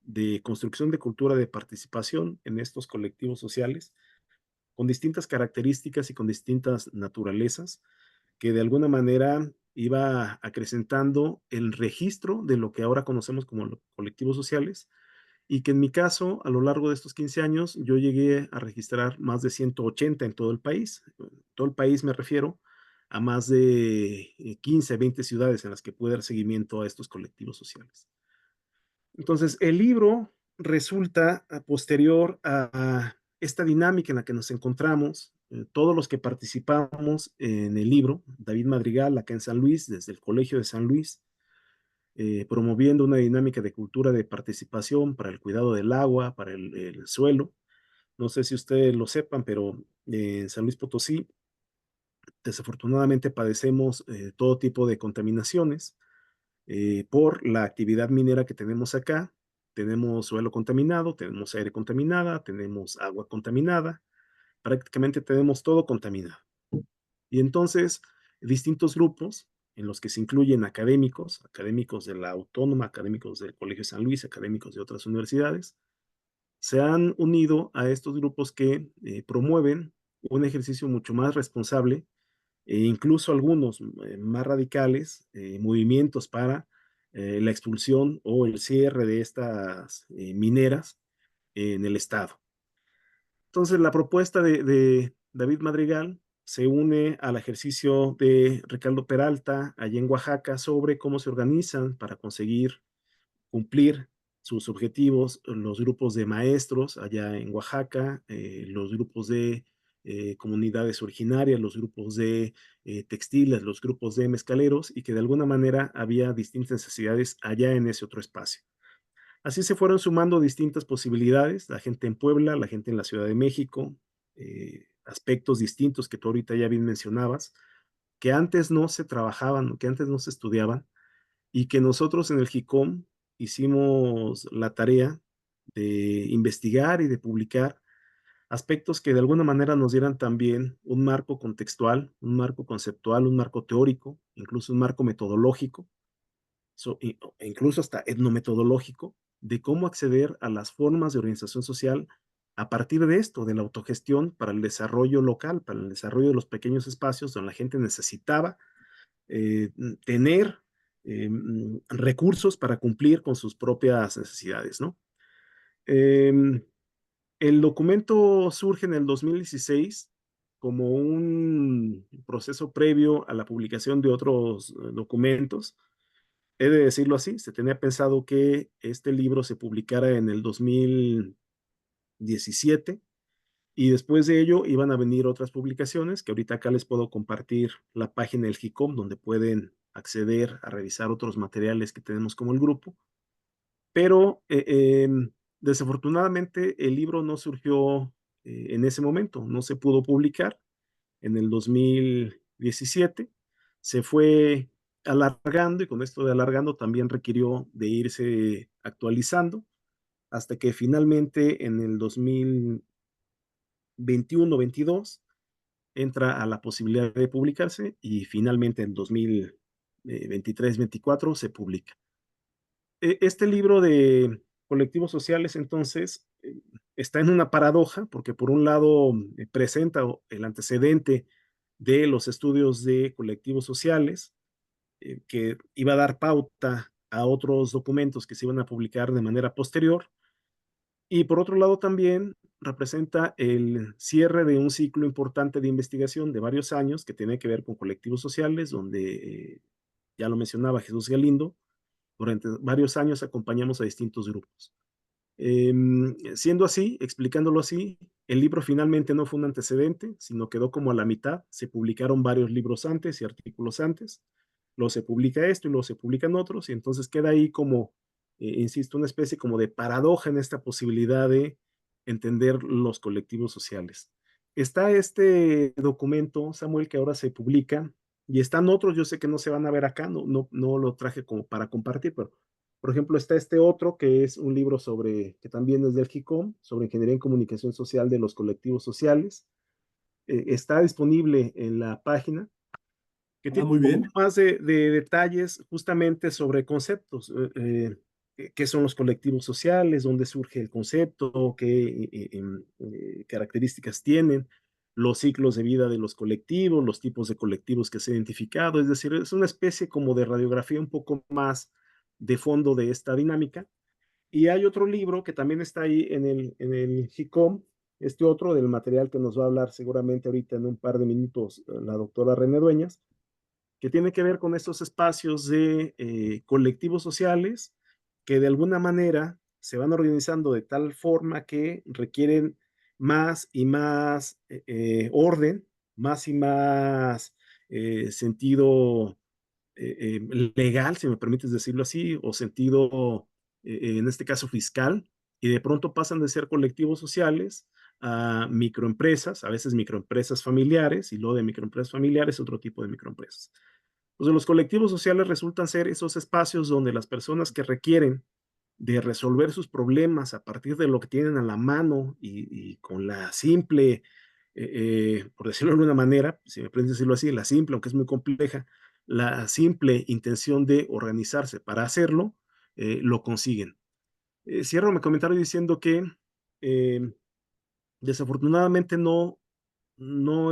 de construcción de cultura de participación en estos colectivos sociales con distintas características y con distintas naturalezas, que de alguna manera iba acrecentando el registro de lo que ahora conocemos como colectivos sociales, y que en mi caso, a lo largo de estos 15 años, yo llegué a registrar más de 180 en todo el país. Todo el país me refiero a más de 15, 20 ciudades en las que pude dar seguimiento a estos colectivos sociales. Entonces, el libro resulta posterior a esta dinámica en la que nos encontramos, todos los que participamos en el libro, David Madrigal, acá en San Luis, desde el Colegio de San Luis, promoviendo una dinámica de cultura de participación para el cuidado del agua, para el suelo. No sé si ustedes lo sepan, pero en San Luis Potosí, desafortunadamente padecemos todo tipo de contaminaciones por la actividad minera que tenemos acá. Tenemos suelo contaminado, tenemos aire contaminada, tenemos agua contaminada, prácticamente tenemos todo contaminado. Y entonces, distintos grupos en los que se incluyen académicos, académicos de la Autónoma, académicos del Colegio San Luis, académicos de otras universidades, se han unido a estos grupos que promueven un ejercicio mucho más responsable e incluso algunos más radicales, movimientos para la expulsión o el cierre de estas mineras en el estado. Entonces, la propuesta de David Madrigal se une al ejercicio de Ricardo Peralta allá en Oaxaca sobre cómo se organizan para conseguir cumplir sus objetivos los grupos de maestros allá en Oaxaca, los grupos de comunidades originarias, los grupos de textiles, los grupos de mezcaleros, y que de alguna manera había distintas necesidades allá en ese otro espacio. Así se fueron sumando distintas posibilidades, la gente en Puebla, la gente en la Ciudad de México, aspectos distintos que tú ahorita ya bien mencionabas, que antes no se trabajaban, que antes no se estudiaban, y que nosotros en el JICOM hicimos la tarea de investigar y de publicar aspectos que de alguna manera nos dieran también un marco contextual, un marco conceptual, un marco teórico, incluso un marco metodológico, e incluso hasta etnometodológico, de cómo acceder a las formas de organización social a partir de esto, de la autogestión para el desarrollo local, para el desarrollo de los pequeños espacios donde la gente necesitaba tener recursos para cumplir con sus propias necesidades, ¿no? El documento surge en el 2016 como un proceso previo a la publicación de otros documentos. He de decirlo así, se tenía pensado que este libro se publicara en el 2017, Y después de ello iban a venir otras publicaciones, que ahorita acá les puedo compartir la página del JICOM, donde pueden acceder a revisar otros materiales que tenemos como el grupo. Pero desafortunadamente el libro no surgió en ese momento, no se pudo publicar en el 2017. Se fue alargando y con esto de alargando también requirió de irse actualizando hasta que finalmente en el 2021-22 entra a la posibilidad de publicarse y finalmente en 2023-24 se publica. Este libro de colectivos sociales, entonces, está en una paradoja, porque por un lado presenta el antecedente de los estudios de colectivos sociales, que iba a dar pauta a otros documentos que se iban a publicar de manera posterior, y por otro lado también representa el cierre de un ciclo importante de investigación de varios años que tiene que ver con colectivos sociales, donde ya lo mencionaba Jesús Galindo, durante varios años acompañamos a distintos grupos. Siendo así, explicándolo así, el libro finalmente no fue un antecedente, sino quedó como a la mitad. Se publicaron varios libros antes y artículos antes. Luego se publica esto y luego se publican otros, y entonces queda ahí como, insisto, una especie como de paradoja en esta posibilidad de entender los colectivos sociales. Está este documento, Samuel, que ahora se publica, y están otros, yo sé que no se van a ver acá, no lo traje como para compartir, pero por ejemplo, está este otro que es un libro sobre, que también es del JICOM, sobre ingeniería en comunicación social de los colectivos sociales. Está disponible en la página, que tiene Muy un poco bien. más de detalles justamente sobre conceptos. ¿Qué son los colectivos sociales? ¿Dónde surge el concepto? ¿Qué características tienen? Los ciclos de vida de los colectivos, los tipos de colectivos que se han identificado. Es decir, es una especie como de radiografía un poco más de fondo de esta dinámica. Y hay otro libro que también está ahí en el JICOM, este otro del material que nos va a hablar seguramente ahorita en un par de minutos la doctora René Dueñas, que tiene que ver con estos espacios de colectivos sociales que de alguna manera se van organizando de tal forma que requieren más y más orden, más y más sentido legal, si me permites decirlo así, o sentido, en este caso fiscal, y de pronto pasan de ser colectivos sociales a microempresas, a veces microempresas familiares, y luego de microempresas familiares otro tipo de microempresas. Pues los colectivos sociales resultan ser esos espacios donde las personas que requieren de resolver sus problemas a partir de lo que tienen a la mano y con la simple, por decirlo de alguna manera, si me permite decirlo así, la simple, aunque es muy compleja, la simple intención de organizarse para hacerlo, lo consiguen. Cierro mi comentario diciendo que eh, desafortunadamente no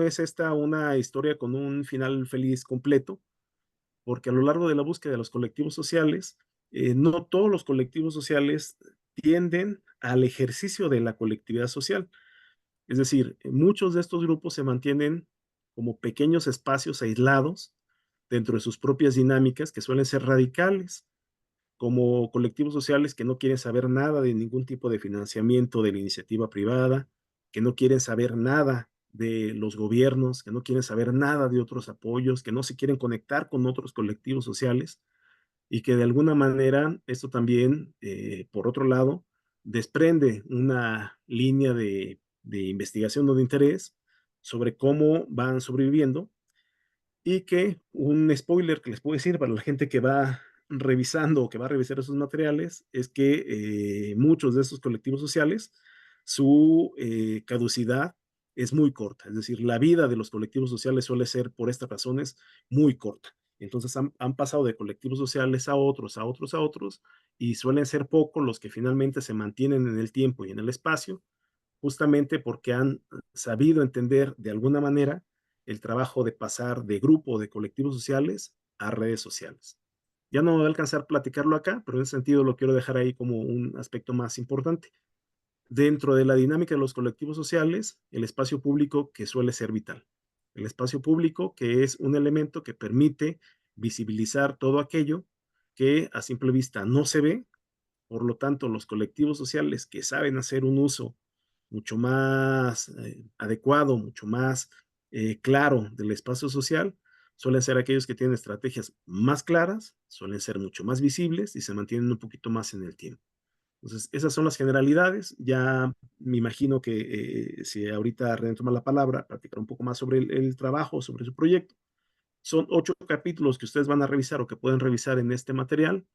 es esta una historia con un final feliz completo, porque a lo largo de la búsqueda de los colectivos sociales, no todos los colectivos sociales tienden al ejercicio de la colectividad social. Es decir, muchos de estos grupos se mantienen como pequeños espacios aislados dentro de sus propias dinámicas que suelen ser radicales, como colectivos sociales que no quieren saber nada de ningún tipo de financiamiento de la iniciativa privada, que no quieren saber nada de los gobiernos, que no quieren saber nada de otros apoyos, que no se quieren conectar con otros colectivos sociales y que de alguna manera esto también, por otro lado, desprende una línea de investigación o de interés sobre cómo van sobreviviendo y que un spoiler que les puedo decir para la gente que va revisando o que va a revisar esos materiales es que muchos de esos colectivos sociales, su caducidad es muy corta, es decir, la vida de los colectivos sociales suele ser por estas razones muy corta. Entonces han pasado de colectivos sociales a otros, a otros, a otros, y suelen ser pocos los que finalmente se mantienen en el tiempo y en el espacio, justamente porque han sabido entender de alguna manera el trabajo de pasar de grupo de colectivos sociales a redes sociales. Ya no me va a alcanzar platicarlo acá, pero en ese sentido lo quiero dejar ahí como un aspecto más importante. Dentro de la dinámica de los colectivos sociales, el espacio público que suele ser vital. El espacio público que es un elemento que permite visibilizar todo aquello que a simple vista no se ve. Por lo tanto, los colectivos sociales que saben hacer un uso mucho más adecuado, mucho más claro del espacio social, suelen ser aquellos que tienen estrategias más claras, suelen ser mucho más visibles y se mantienen un poquito más en el tiempo. Entonces, esas son las generalidades. Ya me imagino que si ahorita René toma la palabra, platicar un poco más sobre el trabajo, sobre su proyecto. Son 8 capítulos que ustedes van a revisar o que pueden revisar en este material,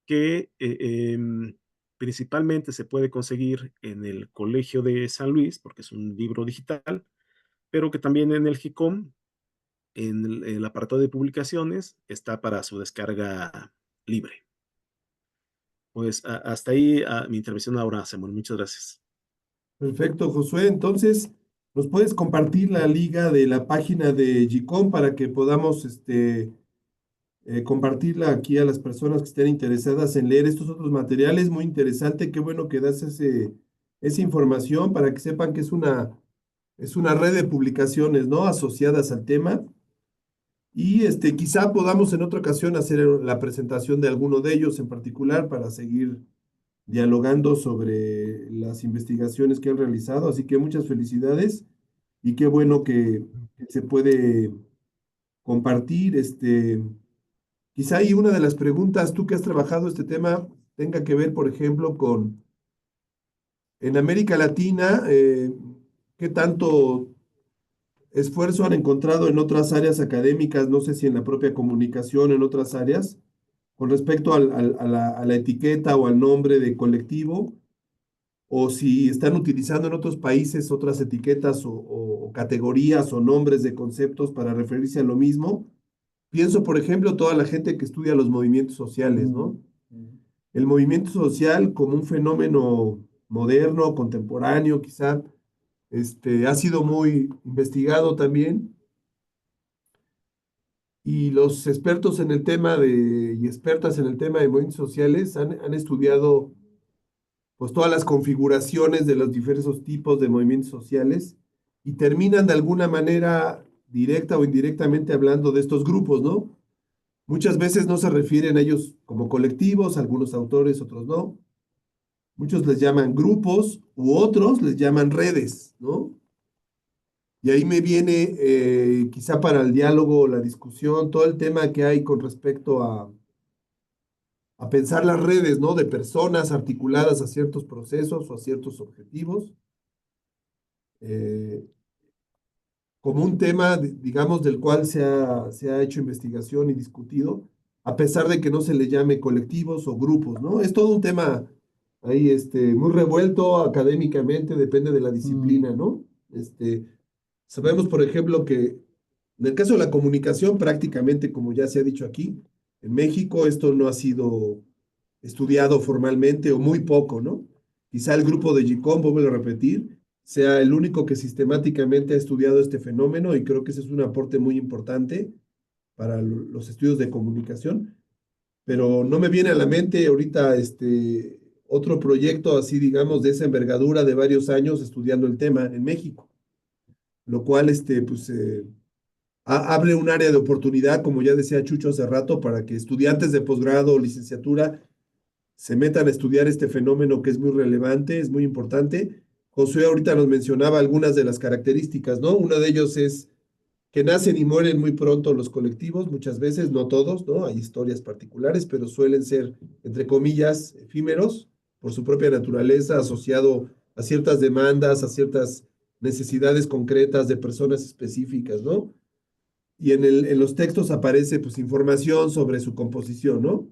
que principalmente se puede conseguir en el Colegio de San Luis, porque es un libro digital, pero que también en el GICOM, en el apartado de publicaciones, está para su descarga libre. Pues hasta ahí mi intervención ahora, Samuel. Muchas gracias. Perfecto, Josué. Entonces, ¿nos puedes compartir la liga de la página de GICOM para que podamos compartirla aquí a las personas que estén interesadas en leer estos otros materiales? Muy interesante, qué bueno que das esa información para que sepan que es una red de publicaciones, ¿no? Asociadas al tema. Y quizá podamos en otra ocasión hacer la presentación de alguno de ellos en particular para seguir dialogando sobre las investigaciones que han realizado. Así que muchas felicidades y qué bueno que se puede compartir. Quizá ahí una de las preguntas, tú que has trabajado este tema, tenga que ver, por ejemplo, con en América Latina, qué tanto esfuerzo han encontrado en otras áreas académicas, no sé si en la propia comunicación, en otras áreas, con respecto a la etiqueta o al nombre de colectivo, o si están utilizando en otros países otras etiquetas o categorías o nombres de conceptos para referirse a lo mismo. Pienso, por ejemplo, toda la gente que estudia los movimientos sociales, ¿no? El movimiento social como un fenómeno moderno, contemporáneo, quizá, ha sido muy investigado también. Y los expertos en el tema y expertas en el tema de movimientos sociales han estudiado pues todas las configuraciones de los diversos tipos de movimientos sociales y terminan de alguna manera directa o indirectamente hablando de estos grupos, ¿no? Muchas veces no se refieren a ellos como colectivos, algunos autores, otros no. Muchos les llaman grupos u otros les llaman redes, ¿no? Y ahí me viene quizá para el diálogo, la discusión, todo el tema que hay con respecto a pensar las redes, ¿no? De personas articuladas a ciertos procesos o a ciertos objetivos, eh, como un tema, digamos, del cual se ha hecho investigación y discutido, a pesar de que no se le llame colectivos o grupos, ¿no? Es todo un tema ahí, muy revuelto académicamente, depende de la disciplina, ¿no? Sabemos, por ejemplo, que en el caso de la comunicación, prácticamente, como ya se ha dicho aquí, en México esto no ha sido estudiado formalmente o muy poco, ¿no? Quizá el grupo de GICOM, vuelvo a repetir, sea el único que sistemáticamente ha estudiado este fenómeno y creo que ese es un aporte muy importante para los estudios de comunicación, pero no me viene a la mente ahorita otro proyecto así, digamos, de esa envergadura de varios años estudiando el tema en México, lo cual, pues, abre un área de oportunidad, como ya decía Chucho hace rato, para que estudiantes de posgrado o licenciatura se metan a estudiar este fenómeno que es muy relevante, es muy importante. Josué ahorita nos mencionaba algunas de las características, ¿no? Una de ellos es que nacen y mueren muy pronto los colectivos, muchas veces, no todos, ¿no? Hay historias particulares, pero suelen ser, entre comillas, efímeros por su propia naturaleza, asociado a ciertas demandas, a ciertas necesidades concretas de personas específicas, ¿no? Y en los textos aparece, pues, información sobre su composición, ¿no?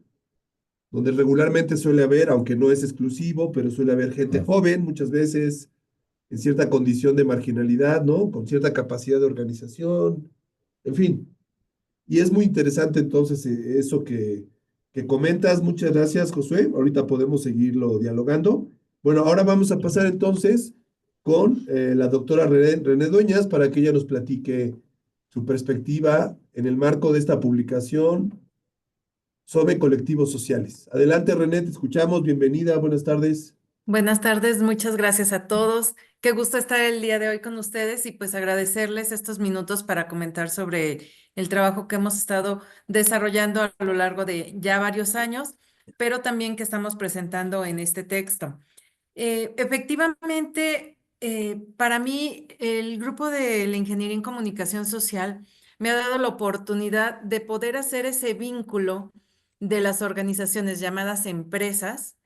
Donde regularmente suele haber, aunque no es exclusivo, pero suele haber gente joven, muchas veces en cierta condición de marginalidad, ¿no? Con cierta capacidad de organización, en fin. Y es muy interesante entonces eso que comentas. Muchas gracias, Josué. Ahorita podemos seguirlo dialogando. Bueno, ahora vamos a pasar entonces con la doctora René Dueñas para que ella nos platique su perspectiva en el marco de esta publicación sobre colectivos sociales. Adelante, René, te escuchamos. Bienvenida, buenas tardes. Buenas tardes, muchas gracias a todos. Qué gusto estar el día de hoy con ustedes y pues agradecerles estos minutos para comentar sobre el trabajo que hemos estado desarrollando a lo largo de ya varios años, pero también que estamos presentando en este texto. Efectivamente, Para mí, el grupo de la Ingeniería en Comunicación Social me ha dado la oportunidad de poder hacer ese vínculo de las organizaciones llamadas empresas,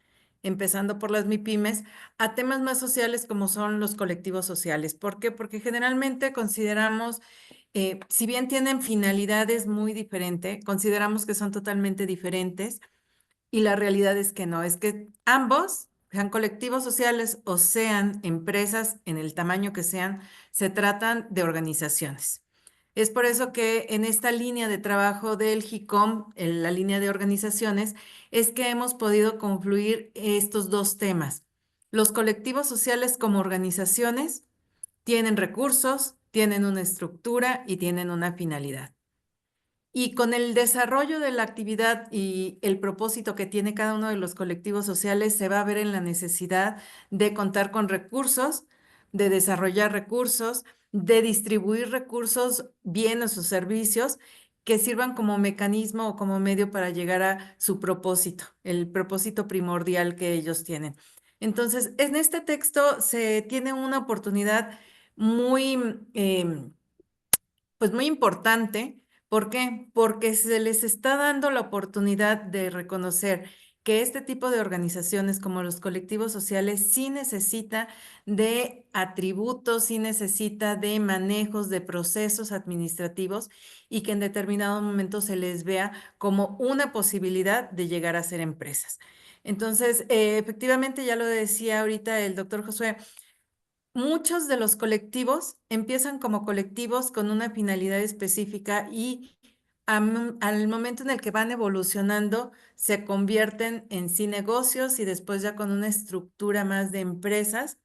empezando por las MIPYMES, a temas más sociales como son los colectivos sociales. ¿Por qué? Porque generalmente consideramos, si bien tienen finalidades muy diferentes, consideramos que son totalmente diferentes y la realidad es que no, es que ambos, sean colectivos sociales o sean empresas en el tamaño que sean, se tratan de organizaciones. Es por eso que en esta línea de trabajo del JICOM, en la línea de organizaciones, es que hemos podido confluir estos dos temas. Los colectivos sociales como organizaciones tienen recursos, tienen una estructura y tienen una finalidad. Y con el desarrollo de la actividad y el propósito que tiene cada uno de los colectivos sociales, se va a ver en la necesidad de contar con recursos, de desarrollar recursos, de distribuir recursos, bienes o servicios que sirvan como mecanismo o como medio para llegar a su propósito, el propósito primordial que ellos tienen. Entonces, en este texto se tiene una oportunidad muy, pues muy importante. ¿Por qué? Porque se les está dando la oportunidad de reconocer que este tipo de organizaciones como los colectivos sociales sí necesita de atributos, sí necesita de manejos, de procesos administrativos y que en determinado momento se les vea como una posibilidad de llegar a ser empresas. Entonces, efectivamente, ya lo decía ahorita el doctor Josué, muchos de los colectivos empiezan como colectivos con una finalidad específica y al momento en el que van evolucionando se convierten en sí negocios y después ya con una estructura más de empresas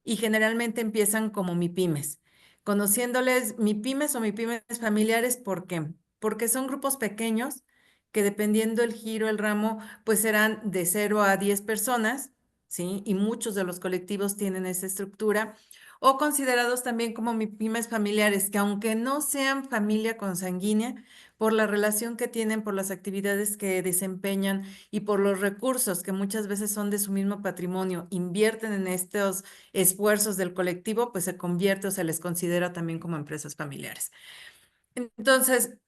y generalmente empiezan como MIPYMES. Conociéndoles MIPYMES o MIPYMES familiares, ¿por qué? Porque son grupos pequeños que dependiendo el giro, el ramo, pues serán de 0 a 10 personas, ¿sí? Y muchos de los colectivos tienen esa estructura. O considerados también como MIPYMES familiares, que aunque no sean familia consanguínea, por la relación que tienen, por las actividades que desempeñan y por los recursos que muchas veces son de su mismo patrimonio, invierten en estos esfuerzos del colectivo, pues se convierte o se les considera también como empresas familiares. Entonces,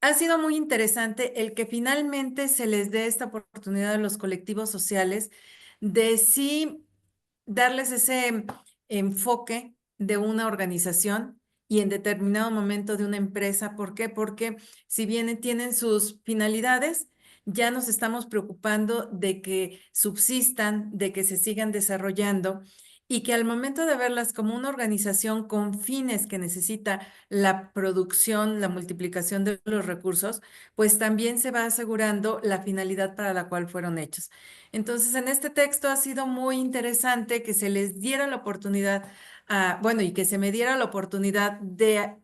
ha sido muy interesante el que finalmente se les dé esta oportunidad a los colectivos sociales de sí darles ese enfoque de una organización y en determinado momento de una empresa. ¿Por qué? Porque si bien tienen sus finalidades, ya nos estamos preocupando de que subsistan, de que se sigan desarrollando y que al momento de verlas como una organización con fines que necesita la producción, la multiplicación de los recursos, pues también se va asegurando la finalidad para la cual fueron hechos. Entonces, en este texto ha sido muy interesante que se les diera la oportunidad, bueno, y que se me diera la oportunidad de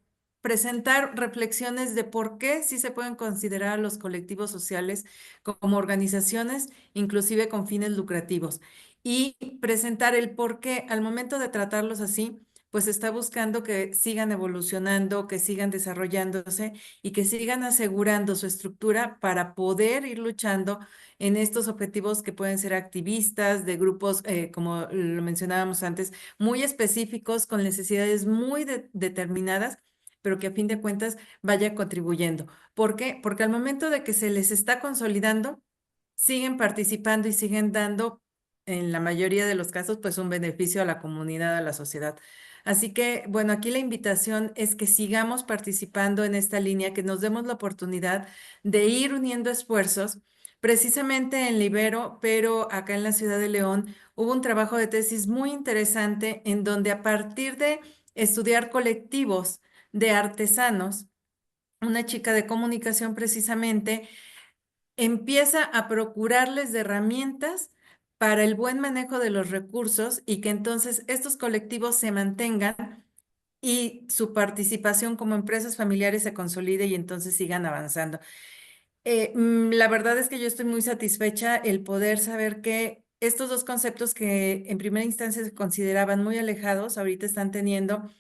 presentar reflexiones de por qué sí se pueden considerar a los colectivos sociales como organizaciones, inclusive con fines lucrativos, y presentar el por qué al momento de tratarlos así, pues está buscando que sigan evolucionando, que sigan desarrollándose y que sigan asegurando su estructura para poder ir luchando en estos objetivos que pueden ser activistas, de grupos, como lo mencionábamos antes, muy específicos, con necesidades muy determinadas, pero que a fin de cuentas vaya contribuyendo. ¿Por qué? Porque al momento de que se les está consolidando, siguen participando y siguen dando, en la mayoría de los casos, pues un beneficio a la comunidad, a la sociedad. Así que, bueno, aquí la invitación es que sigamos participando en esta línea, que nos demos la oportunidad de ir uniendo esfuerzos. Precisamente en Libero, pero acá en la ciudad de León, hubo un trabajo de tesis muy interesante en donde a partir de estudiar colectivos de artesanos, una chica de comunicación precisamente empieza a procurarles de herramientas para el buen manejo de los recursos y que entonces estos colectivos se mantengan y su participación como empresas familiares se consolide y entonces sigan avanzando. La verdad es que yo estoy muy satisfecha el poder saber que estos dos conceptos que en primera instancia se consideraban muy alejados, ahorita están teniendo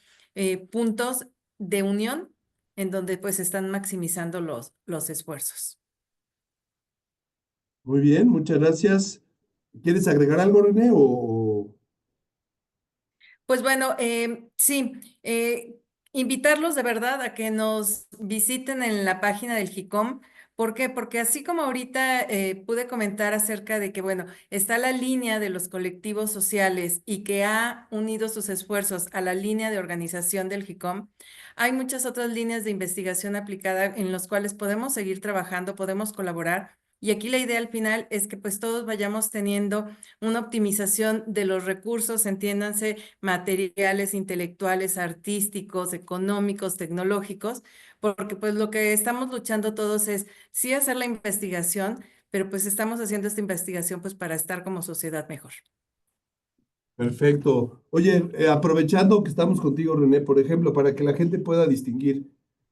puntos de unión en donde pues están maximizando los esfuerzos. Muy bien, muchas gracias. ¿Quieres agregar algo, René? Pues bueno, sí, invitarlos de verdad a que nos visiten en la página del JICOM. ¿Por qué? Porque así como ahorita pude comentar acerca de que, bueno, está la línea de los colectivos sociales y que ha unido sus esfuerzos a la línea de organización del JICOM, hay muchas otras líneas de investigación aplicada en las cuales podemos seguir trabajando, podemos colaborar. Y aquí la idea al final es que pues todos vayamos teniendo una optimización de los recursos, entiéndanse, materiales, intelectuales, artísticos, económicos, tecnológicos, porque pues lo que estamos luchando todos es sí hacer la investigación, pero pues estamos haciendo esta investigación pues para estar como sociedad mejor. Perfecto. Oye, aprovechando que estamos contigo, René, por ejemplo, para que la gente pueda distinguir,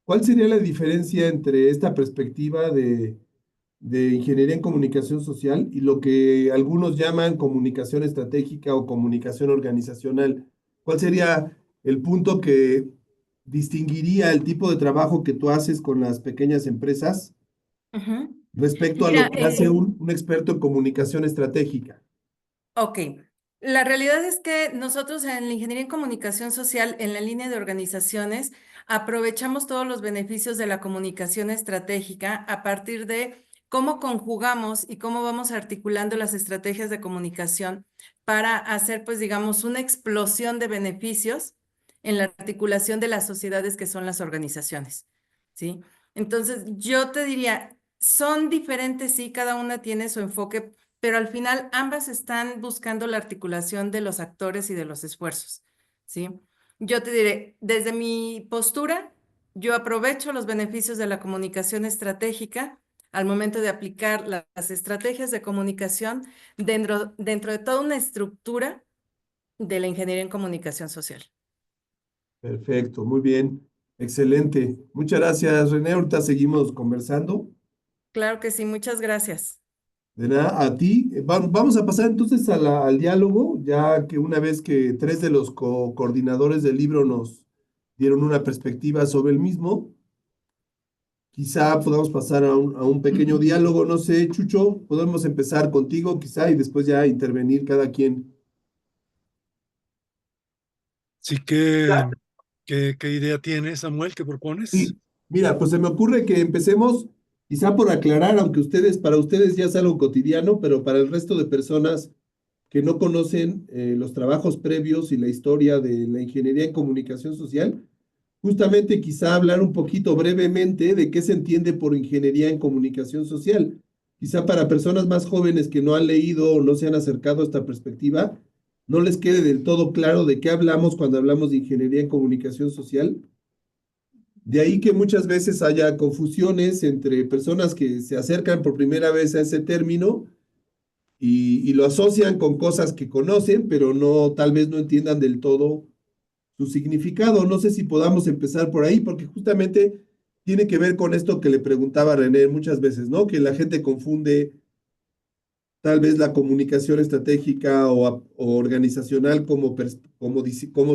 ¿cuál sería la diferencia entre esta perspectiva de ingeniería en comunicación social y lo que algunos llaman comunicación estratégica o comunicación organizacional? ¿Cuál sería el punto que distinguiría el tipo de trabajo que tú haces con las pequeñas empresas Ujú. respecto a lo Mira, que hace un experto en comunicación estratégica? ok. La realidad es que nosotros en la ingeniería en comunicación social, en la línea de organizaciones, aprovechamos todos los beneficios de la comunicación estratégica a partir de cómo conjugamos y cómo vamos articulando las estrategias de comunicación para hacer, pues, digamos, una explosión de beneficios en la articulación de las sociedades que son las organizaciones, ¿sí? Entonces, yo te diría, son diferentes, sí, cada una tiene su enfoque, pero al final ambas están buscando la articulación de los actores y de los esfuerzos, ¿sí? Yo te diré, desde mi postura, yo aprovecho los beneficios de la comunicación estratégica al momento de aplicar las estrategias de comunicación dentro de toda una estructura de la ingeniería en comunicación social. Perfecto, muy bien, excelente. Muchas gracias, René. Ahorita seguimos conversando. Claro que sí, muchas gracias. De nada, a ti. Vamos a pasar entonces al diálogo, ya que una vez que tres de los coordinadores del libro nos dieron una perspectiva sobre el mismo, quizá podamos pasar a un pequeño diálogo. No sé, Chucho, podemos empezar contigo quizá y después ya intervenir cada quien. Sí, ¿qué idea tienes, Samuel? ¿Qué propones? Sí, mira, pues se me ocurre que empecemos quizá por aclarar, aunque para ustedes ya es algo cotidiano, pero para el resto de personas que no conocen los trabajos previos y la historia de la ingeniería en comunicación social, justamente quizá hablar un poquito brevemente de qué se entiende por ingeniería en comunicación social. Quizá para personas más jóvenes que no han leído o no se han acercado a esta perspectiva, no les quede del todo claro de qué hablamos cuando hablamos de ingeniería en comunicación social. De ahí que muchas veces haya confusiones entre personas que se acercan por primera vez a ese término y lo asocian con cosas que conocen, pero no, tal vez no entiendan del todo su significado. No sé si podamos empezar por ahí, porque justamente tiene que ver con esto que le preguntaba a René muchas veces, ¿no? Que la gente confunde tal vez la comunicación estratégica o organizacional como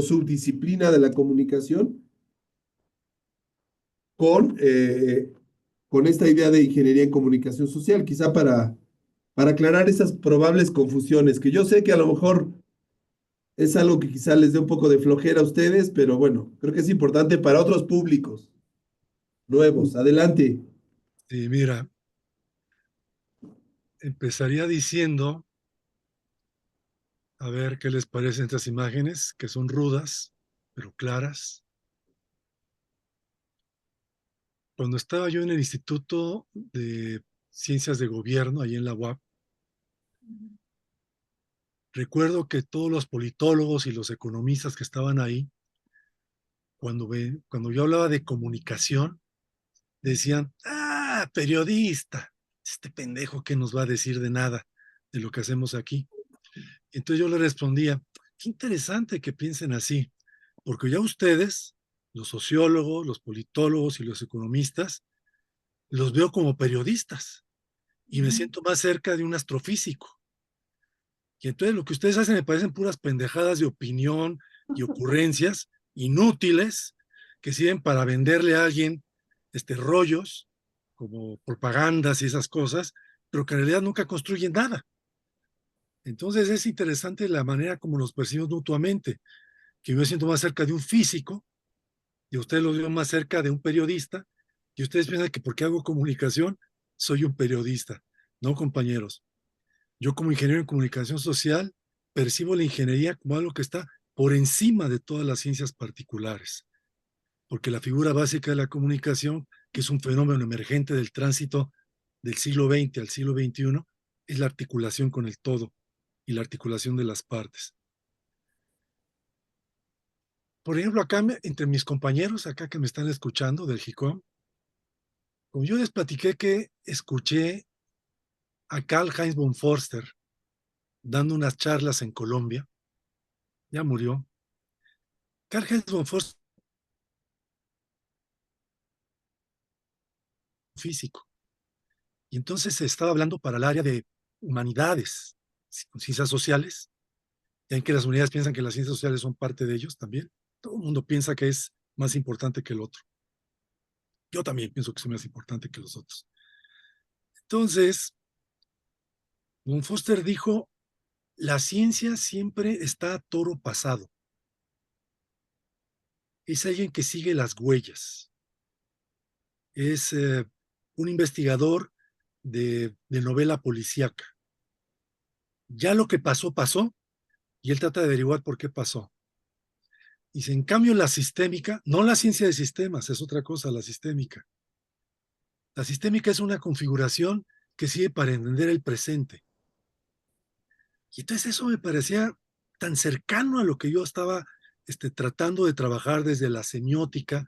subdisciplina de la comunicación con, con esta idea de ingeniería en comunicación social, quizá para aclarar esas probables confusiones, que yo sé que a lo mejor es algo que quizá les dé un poco de flojera a ustedes, pero bueno, creo que es importante para otros públicos nuevos. Adelante. Sí, mira, empezaría diciendo, a ver qué les parecen estas imágenes, que son rudas, pero claras. Cuando estaba yo en el Instituto de Ciencias de Gobierno, ahí en la UAP, recuerdo que todos los politólogos y los economistas que estaban ahí, cuando yo hablaba de comunicación, decían, ah, periodista, este pendejo que nos va a decir de nada de lo que hacemos aquí. Entonces yo le respondía, qué interesante que piensen así, porque ya ustedes, los sociólogos, los politólogos y los economistas, los veo como periodistas y me siento más cerca de un astrofísico. Y entonces lo que ustedes hacen me parecen puras pendejadas de opinión y ocurrencias inútiles que sirven para venderle a alguien rollos como propagandas y esas cosas, pero que en realidad nunca construyen nada. Entonces es interesante la manera como los percibimos mutuamente. que yo me siento más cerca de un físico, y a ustedes los veo más cerca de un periodista, y ustedes piensan que porque hago comunicación, soy un periodista. No, compañeros. Yo como ingeniero en comunicación social, percibo la ingeniería como algo que está por encima de todas las ciencias particulares, porque la figura básica de la comunicación, que es un fenómeno emergente del tránsito del siglo XX al siglo XXI, es la articulación con el todo y la articulación de las partes. Por ejemplo, acá entre mis compañeros, acá que me están escuchando del JICOM, como yo les platiqué que escuché a Karl-Heinz von Förster dando unas charlas en Colombia, ya murió. Karl-Heinz von Förster, físico, y entonces se estaba hablando para el área de humanidades, ciencias sociales, ya en que las unidades piensan que las ciencias sociales son parte de ellos también. Todo el mundo piensa que es más importante que el otro. Yo también pienso que soy más importante que los otros. Entonces, von Förster dijo, la ciencia siempre está a toro pasado. Es alguien que sigue las huellas. Es un investigador de novela policíaca. Ya lo que pasó, pasó, y él trata de averiguar por qué pasó. Y en cambio la sistémica, no la ciencia de sistemas, es otra cosa, la sistémica. La sistémica es una configuración que sirve para entender el presente. Y entonces eso me parecía tan cercano a lo que yo estaba tratando de trabajar desde la semiótica,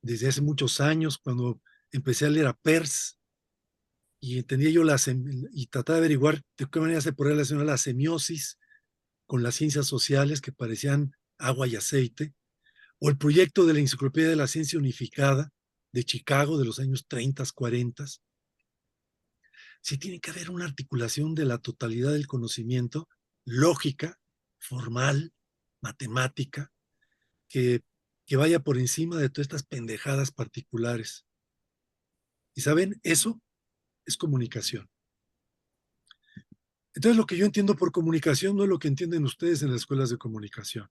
desde hace muchos años, cuando empecé a leer a Peirce, y entendía yo y trataba de averiguar de qué manera se podía relacionar la semiosis con las ciencias sociales que parecían agua y aceite, o el proyecto de la Enciclopedia de la Ciencia Unificada de Chicago de los años 30, 40. Sí tiene que haber una articulación de la totalidad del conocimiento, lógica, formal, matemática, que, que vaya por encima de todas estas pendejadas particulares. Y saben, eso es comunicación. Entonces lo que yo entiendo por comunicación no es lo que entienden ustedes en las escuelas de comunicación.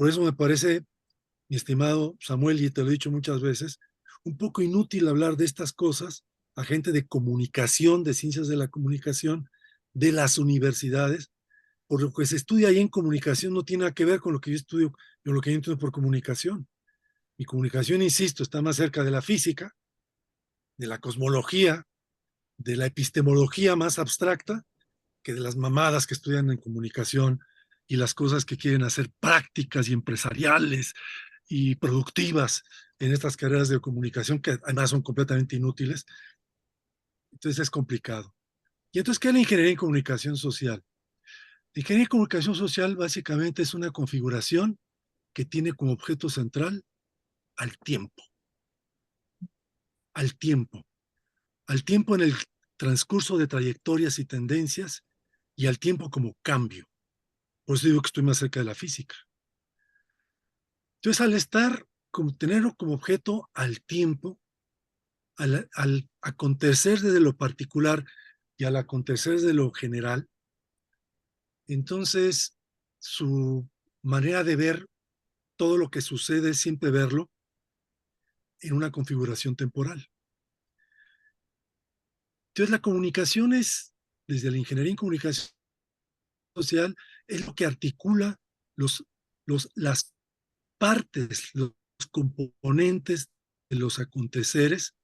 Por eso me parece, mi estimado Samuel, y te lo he dicho muchas veces, un poco inútil hablar de estas cosas a gente de comunicación, de ciencias de la comunicación, de las universidades, por lo que se estudia ahí en comunicación no tiene nada que ver con lo que yo estudio, con lo que yo entiendo por comunicación. Mi comunicación, insisto, está más cerca de la física, de la cosmología, de la epistemología más abstracta, que de las mamadas que estudian en comunicación y las cosas que quieren hacer prácticas y empresariales y productivas en estas carreras de comunicación, que además son completamente inútiles. Entonces es complicado. ¿Y entonces qué es la ingeniería en comunicación social? La ingeniería en comunicación social básicamente es una configuración que tiene como objeto central al tiempo. Al tiempo. Al tiempo en el transcurso de trayectorias y tendencias y al tiempo como cambio. Por eso digo que estoy más cerca de la física. Entonces, al estar, como tenerlo como objeto al tiempo, al acontecer desde lo particular y al acontecer desde lo general, entonces su manera de ver todo lo que sucede es siempre verlo en una configuración temporal. Entonces, la comunicación es, desde la ingeniería en comunicación social, es lo que articula las partes, los componentes de los aconteceres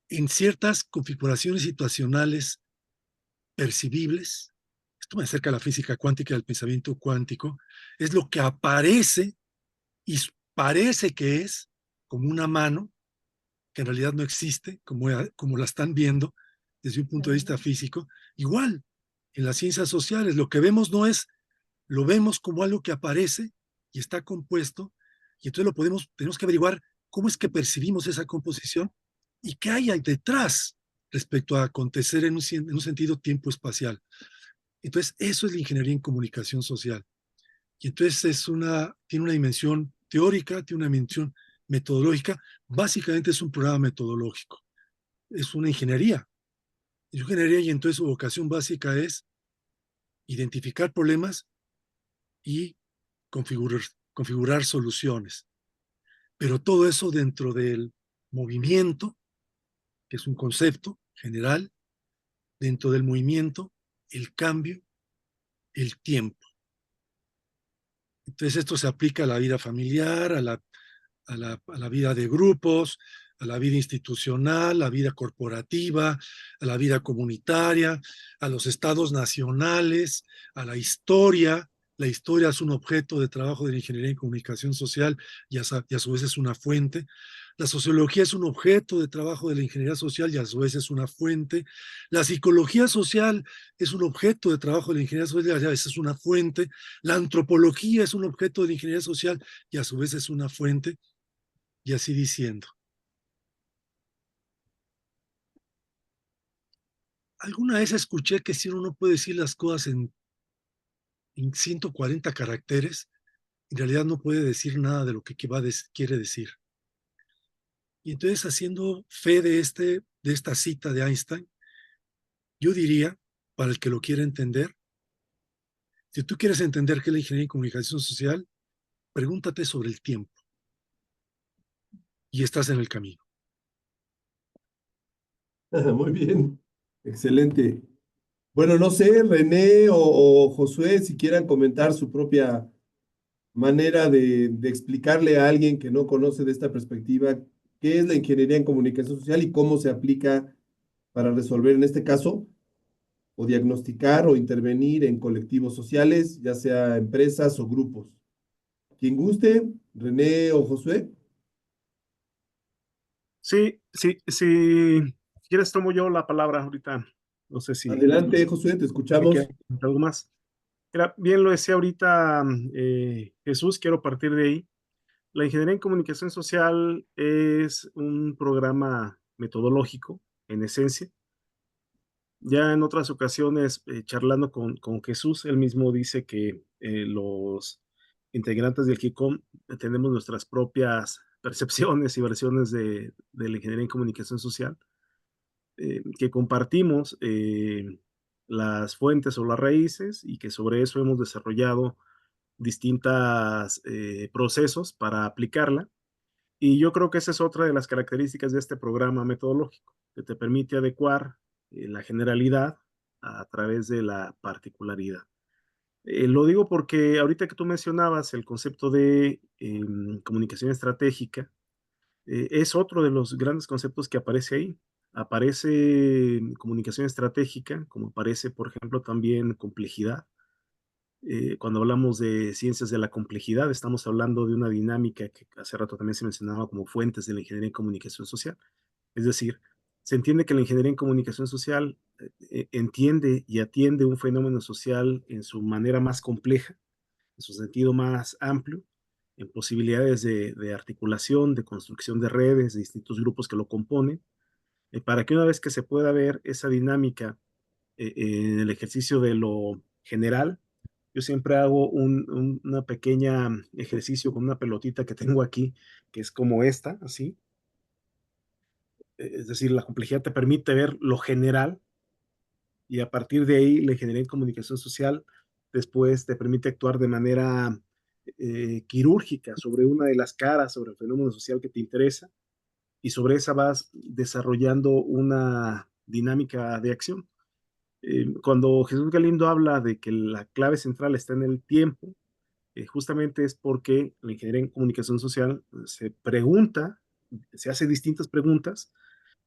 en ciertas configuraciones situacionales percibibles. Esto me acerca a la física cuántica y al pensamiento cuántico. Es lo que aparece y parece que es como una mano, que en realidad no existe, como la están viendo desde un punto de vista físico. Igual, en las ciencias sociales, lo que vemos no es, lo vemos como algo que aparece y está compuesto, y entonces tenemos que averiguar cómo es que percibimos esa composición y qué hay detrás respecto a acontecer en un sentido tiempo-espacial. Entonces, eso es la ingeniería en comunicación social. Y entonces tiene una dimensión teórica, tiene una dimensión metodológica. Básicamente es un programa metodológico. Es una ingeniería. Es una ingeniería y entonces su vocación básica es identificar problemas y configurar soluciones. Pero todo eso dentro del movimiento, que es un concepto general, dentro del movimiento, el cambio, el tiempo. Entonces esto se aplica a la vida familiar, a la vida de grupos, a la vida institucional, a la vida corporativa, a la vida comunitaria, a los estados nacionales, a la historia. La historia es un objeto de trabajo de la ingeniería en comunicación social y a su vez es una fuente. La sociología es un objeto de trabajo de la ingeniería social y a su vez es una fuente. La psicología social es un objeto de trabajo de la ingeniería social y a veces es una fuente. La antropología es un objeto de la ingeniería social y a su vez es una fuente. Y así diciendo. Alguna vez escuché que si uno no puede decir las cosas en 140 caracteres, en realidad no puede decir nada de lo que quiere decir. Y entonces, haciendo fe de esta cita de Einstein, yo diría, para el que lo quiera entender, si tú quieres entender qué es la ingeniería en comunicación social, pregúntate sobre el tiempo y estás en el camino. Muy bien, excelente. Bueno, no sé, René o Josué, si quieran comentar su propia manera de explicarle a alguien que no conoce de esta perspectiva qué es la ingeniería en comunicación social y cómo se aplica para resolver en este caso o diagnosticar o intervenir en colectivos sociales, ya sea empresas o grupos. Quien guste, René o Josué. Sí, sí, sí. Si quieres, tomo yo la palabra ahorita. No sé si Adelante, Josué, te me queda escuchamos. algo más. Mira, bien lo decía ahorita Jesús, quiero partir de ahí. La ingeniería en comunicación social es un programa metodológico, en esencia. Ya en otras ocasiones, charlando con Jesús, él mismo dice que los integrantes del KICOM tenemos nuestras propias percepciones y versiones de la ingeniería en comunicación social, que compartimos las fuentes o las raíces y que sobre eso hemos desarrollado distintos procesos para aplicarla. Y yo creo que esa es otra de las características de este programa metodológico, que te permite adecuar la generalidad a través de la particularidad. Lo digo porque ahorita que tú mencionabas el concepto de comunicación estratégica, es otro de los grandes conceptos que aparece ahí. Aparece comunicación estratégica, como aparece, por ejemplo, también complejidad. Cuando hablamos de ciencias de la complejidad, estamos hablando de una dinámica que hace rato también se mencionaba como fuentes de la ingeniería en comunicación social. Es decir, se entiende que la ingeniería en comunicación social entiende y atiende un fenómeno social en su manera más compleja, en su sentido más amplio, en posibilidades de articulación, de construcción de redes, de distintos grupos que lo componen, para que una vez que se pueda ver esa dinámica en el ejercicio de lo general, yo siempre hago una pequeña ejercicio con una pelotita que tengo aquí, que es como esta, así. Es decir, la complejidad te permite ver lo general y a partir de ahí la ingeniería en comunicación social después te permite actuar de manera quirúrgica sobre una de las caras, sobre el fenómeno social que te interesa y sobre esa vas desarrollando una dinámica de acción. Cuando Jesús Galindo habla de que la clave central está en el tiempo, justamente es porque la ingeniería en comunicación social se pregunta, se hace distintas preguntas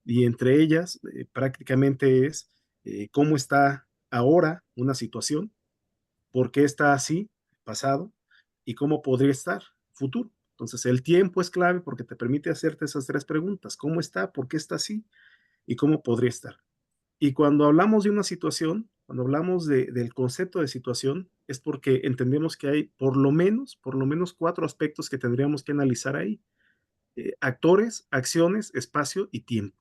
y entre ellas prácticamente es cómo está ahora una situación, por qué está así, pasado, y cómo podría estar, futuro. Entonces el tiempo es clave porque te permite hacerte esas tres preguntas, ¿cómo está, por qué está así y cómo podría estar? Y cuando hablamos de una situación, cuando hablamos del concepto de situación, es porque entendemos que hay por lo menos cuatro aspectos que tendríamos que analizar ahí. Actores, acciones, espacio y tiempo.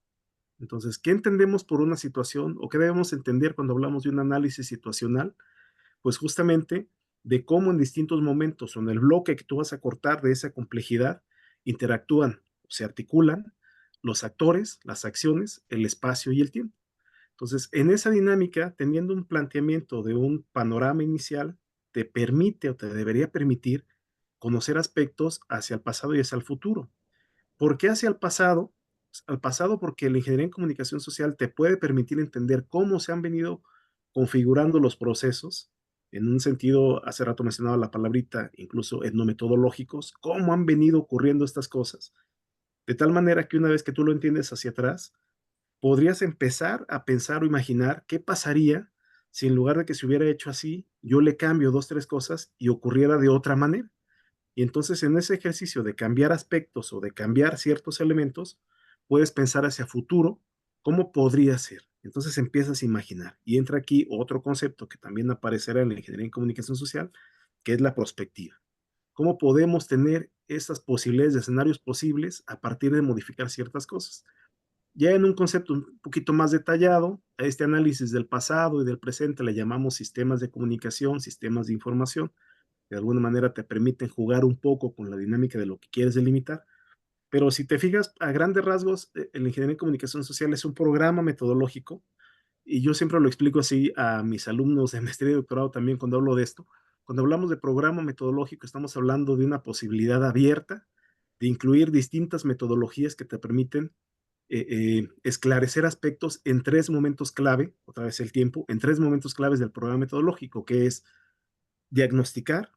Entonces, ¿qué entendemos por una situación o qué debemos entender cuando hablamos de un análisis situacional? Pues justamente de cómo en distintos momentos o en el bloque que tú vas a cortar de esa complejidad interactúan, se articulan los actores, las acciones, el espacio y el tiempo. Entonces, en esa dinámica, teniendo un planteamiento de un panorama inicial, te permite o te debería permitir conocer aspectos hacia el pasado y hacia el futuro. ¿Por qué hacia el pasado? Al pasado porque la ingeniería en comunicación social te puede permitir entender cómo se han venido configurando los procesos, en un sentido, hace rato mencionaba la palabrita, incluso etnometodológicos, cómo han venido ocurriendo estas cosas, de tal manera que una vez que tú lo entiendes hacia atrás, podrías empezar a pensar o imaginar qué pasaría si en lugar de que se hubiera hecho así, yo le cambio dos, tres cosas y ocurriera de otra manera. Y entonces en ese ejercicio de cambiar aspectos o de cambiar ciertos elementos, puedes pensar hacia futuro cómo podría ser. Entonces empiezas a imaginar. Y entra aquí otro concepto que también aparecerá en la ingeniería en comunicación social, que es la prospectiva. ¿Cómo podemos tener esas posibilidades de escenarios posibles a partir de modificar ciertas cosas? Ya en un concepto un poquito más detallado, a este análisis del pasado y del presente le llamamos sistemas de comunicación, sistemas de información, de alguna manera te permiten jugar un poco con la dinámica de lo que quieres delimitar. Pero si te fijas, a grandes rasgos, la ingeniería en comunicación social es un programa metodológico, y yo siempre lo explico así a mis alumnos de maestría y doctorado también cuando hablo de esto. Cuando hablamos de programa metodológico, estamos hablando de una posibilidad abierta de incluir distintas metodologías que te permiten esclarecer aspectos en tres momentos clave, otra vez el tiempo, en tres momentos claves del programa metodológico, que es diagnosticar,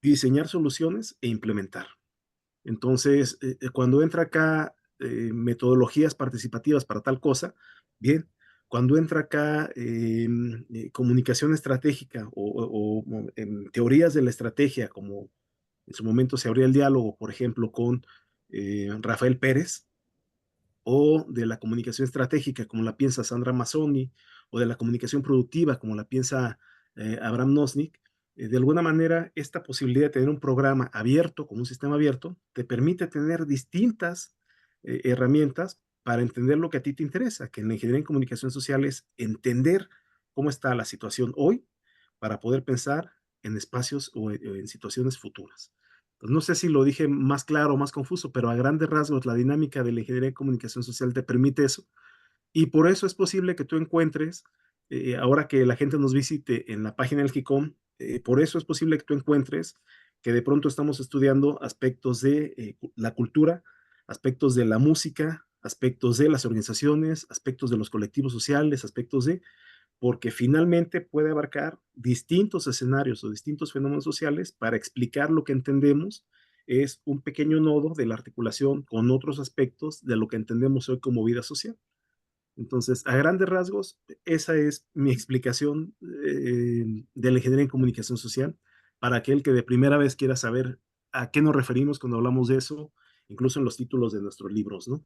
diseñar soluciones e implementar. Entonces, cuando entra acá metodologías participativas para tal cosa, bien. Cuando entra acá comunicación estratégica o teorías de la estrategia, como en su momento se abría el diálogo, por ejemplo, con Rafael Pérez, o de la comunicación estratégica, como la piensa Sandra Mazzoni, o de la comunicación productiva, como la piensa Abraham Nosnik, de alguna manera esta posibilidad de tener un programa abierto, como un sistema abierto, te permite tener distintas herramientas para entender lo que a ti te interesa, que en la ingeniería en comunicación social es entender cómo está la situación hoy para poder pensar en espacios o en situaciones futuras. Pues no sé si lo dije más claro o más confuso, pero a grandes rasgos la dinámica de la ingeniería de comunicación social te permite eso. Y por eso es posible que tú encuentres, ahora que la gente nos visite en la página del GICOM, por eso es posible que tú encuentres que de pronto estamos estudiando aspectos de la cultura, aspectos de la música, aspectos de las organizaciones, aspectos de los colectivos sociales, aspectos de porque finalmente puede abarcar distintos escenarios o distintos fenómenos sociales para explicar lo que entendemos es un pequeño nodo de la articulación con otros aspectos de lo que entendemos hoy como vida social. Entonces, a grandes rasgos, esa es mi explicación de la ingeniería en comunicación social para aquel que de primera vez quiera saber a qué nos referimos cuando hablamos de eso, incluso en los títulos de nuestros libros, ¿no?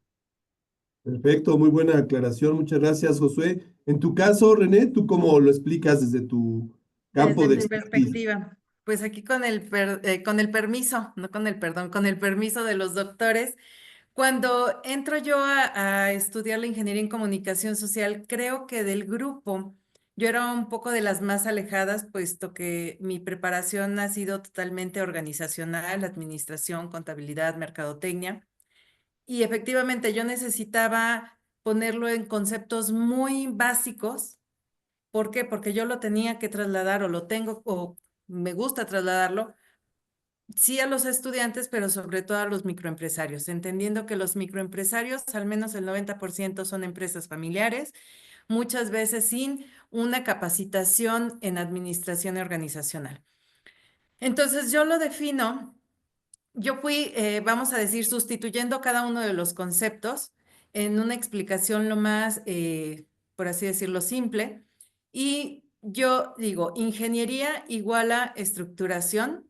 Perfecto, muy buena aclaración. Muchas gracias, Josué. En tu caso, René, ¿tú cómo lo explicas desde tu campo Desde de mi expertise? perspectiva, pues aquí con el permiso, no con el perdón, con el permiso de los doctores, cuando entro yo a estudiar la ingeniería en comunicación social, creo que del grupo yo era un poco de las más alejadas, puesto que mi preparación ha sido totalmente organizacional, administración, contabilidad, mercadotecnia, y efectivamente yo necesitaba ponerlo en conceptos muy básicos. ¿Por qué? Porque yo lo tenía que trasladar o lo tengo o me gusta trasladarlo, sí a los estudiantes, pero sobre todo a los microempresarios, entendiendo que los microempresarios, al menos el 90% son empresas familiares, muchas veces sin una capacitación en administración organizacional. Entonces yo lo defino, yo fui, vamos a decir, sustituyendo cada uno de los conceptos en una explicación lo más, por así decirlo, simple. Y yo digo, ingeniería igual a estructuración,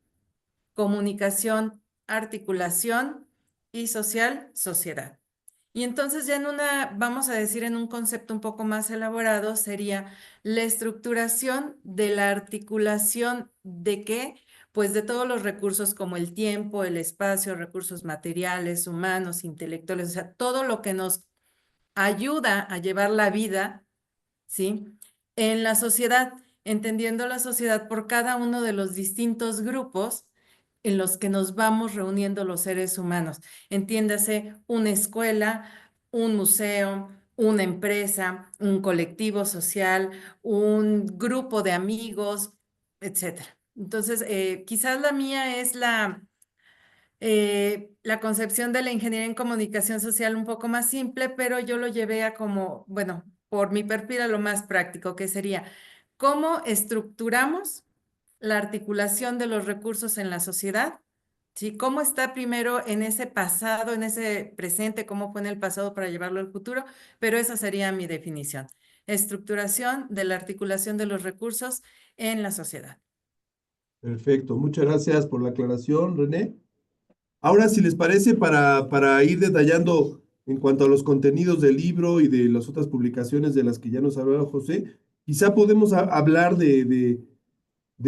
comunicación, articulación y social, sociedad. Y entonces ya en una, vamos a decir, en un concepto un poco más elaborado, sería la estructuración de la articulación de qué, pues de todos los recursos como el tiempo, el espacio, recursos materiales, humanos, intelectuales, o sea, todo lo que nos ayuda a llevar la vida, ¿sí? En la sociedad, entendiendo la sociedad por cada uno de los distintos grupos en los que nos vamos reuniendo los seres humanos. Entiéndase, una escuela, un museo, una empresa, un colectivo social, un grupo de amigos, etcétera. Entonces, quizás la mía es la concepción de la ingeniería en comunicación social un poco más simple, pero yo lo llevé a como, bueno, por mi perfil a lo más práctico, que sería cómo estructuramos la articulación de los recursos en la sociedad, ¿sí? Cómo está primero en ese pasado, en ese presente, cómo fue en el pasado para llevarlo al futuro, pero esa sería mi definición. Estructuración de la articulación de los recursos en la sociedad. Perfecto, muchas gracias por la aclaración, René. Ahora, si les parece, para ir detallando en cuanto a los contenidos del libro y de las otras publicaciones de las que ya nos hablaba José, quizá podemos hablar de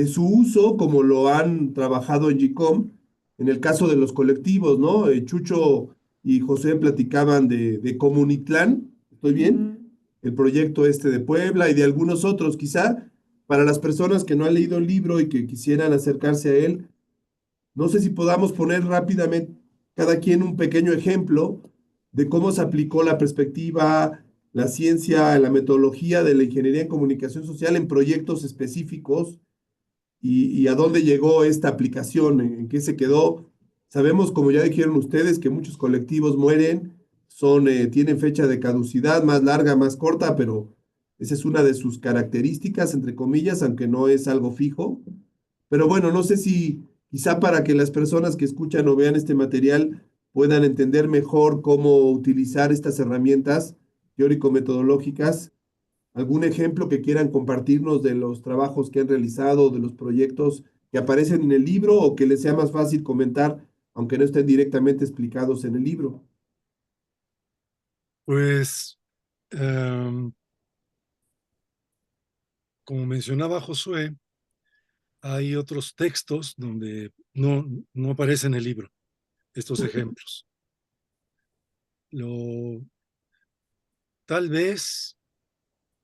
su uso, como lo han trabajado en GICOM, en el caso de los colectivos, ¿no? Chucho y José platicaban de Comunitlán, ¿estoy bien? El proyecto este de Puebla y de algunos otros, quizá para las personas que no han leído el libro y que quisieran acercarse a él, no sé si podamos poner rápidamente cada quien un pequeño ejemplo de cómo se aplicó la perspectiva, la ciencia, la metodología de la ingeniería en comunicación social en proyectos específicos y a dónde llegó esta aplicación, en qué se quedó. Sabemos, como ya dijeron ustedes, que muchos colectivos mueren, tienen fecha de caducidad más larga, más corta, pero esa es una de sus características, entre comillas, aunque no es algo fijo. Pero bueno, no sé si quizá para que las personas que escuchan o vean este material puedan entender mejor cómo utilizar estas herramientas teórico-metodológicas, algún ejemplo que quieran compartirnos de los trabajos que han realizado, de los proyectos que aparecen en el libro o que les sea más fácil comentar, aunque no estén directamente explicados en el libro. Pues, como mencionaba Josué, hay otros textos donde no aparece en el libro estos ejemplos. Tal vez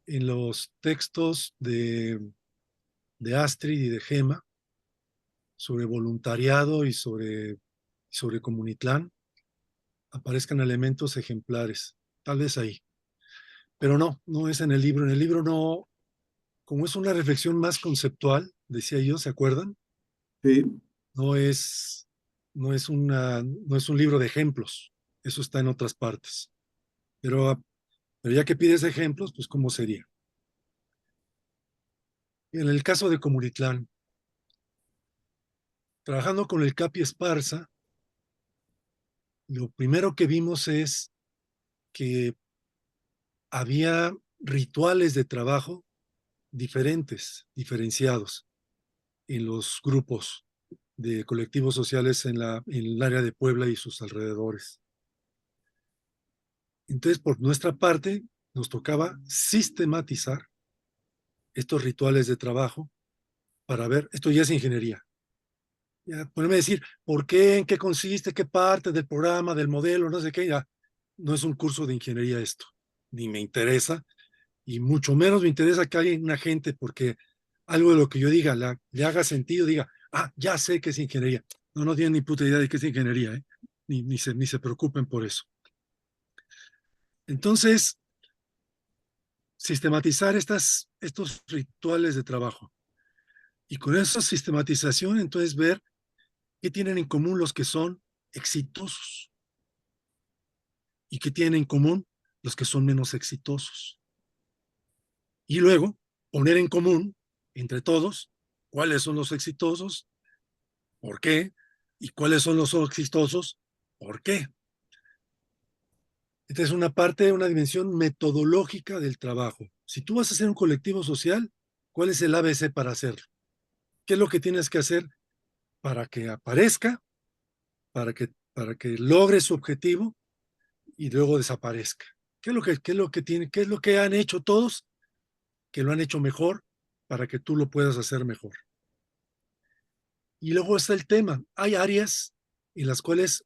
en los textos de Astrid y de Gema sobre voluntariado y sobre Comunitlán aparezcan elementos ejemplares, tal vez ahí. Pero no es en el libro. En el libro no, como es una reflexión más conceptual, decía yo, ¿se acuerdan? Sí, No es, no es un libro de ejemplos, eso está en otras partes. Pero ya que pides ejemplos, pues ¿cómo sería? En el caso de Comunitlán, trabajando con el Capi Esparza, lo primero que vimos es que había rituales de trabajo diferentes, diferenciados en los grupos de colectivos sociales en el área de Puebla y sus alrededores. Entonces, por nuestra parte, nos tocaba sistematizar estos rituales de trabajo para ver, esto ya es ingeniería. Ya, ponerme a decir, ¿por qué? ¿En qué consiste? ¿Qué parte del programa, del modelo? No sé qué. Ya, no es un curso de ingeniería esto, ni me interesa, y mucho menos me interesa que haya una gente porque algo de lo que yo diga le haga sentido, diga, ya sé que es ingeniería. No tienen ni puta idea de qué es ingeniería, ¿eh? Ni se preocupen por eso. Entonces, sistematizar estos rituales de trabajo. Y con esa sistematización, entonces ver qué tienen en común los que son exitosos y qué tienen en común los que son menos exitosos. Y luego poner en común entre todos cuáles son los exitosos, por qué, y cuáles son los exitosos, por qué. Esta es una parte, una dimensión metodológica del trabajo. Si tú vas a hacer un colectivo social, ¿cuál es el ABC para hacerlo? ¿Qué es lo que tienes que hacer para que aparezca, para que logre su objetivo y luego desaparezca? ¿Qué es lo que han hecho todos? Que lo han hecho mejor para que tú lo puedas hacer mejor. Y luego está el tema. Hay áreas en las cuales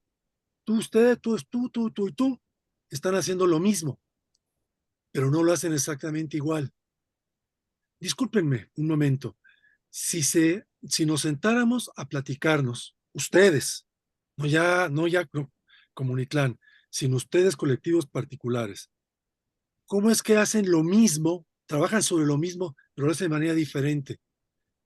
usted, tú y tú están haciendo lo mismo, pero no lo hacen exactamente igual. Discúlpenme un momento. Si nos sentáramos a platicarnos, ustedes, no Comunitlán, sino ustedes colectivos particulares, ¿cómo es que hacen lo mismo, trabajan sobre lo mismo, pero lo hacen de manera diferente?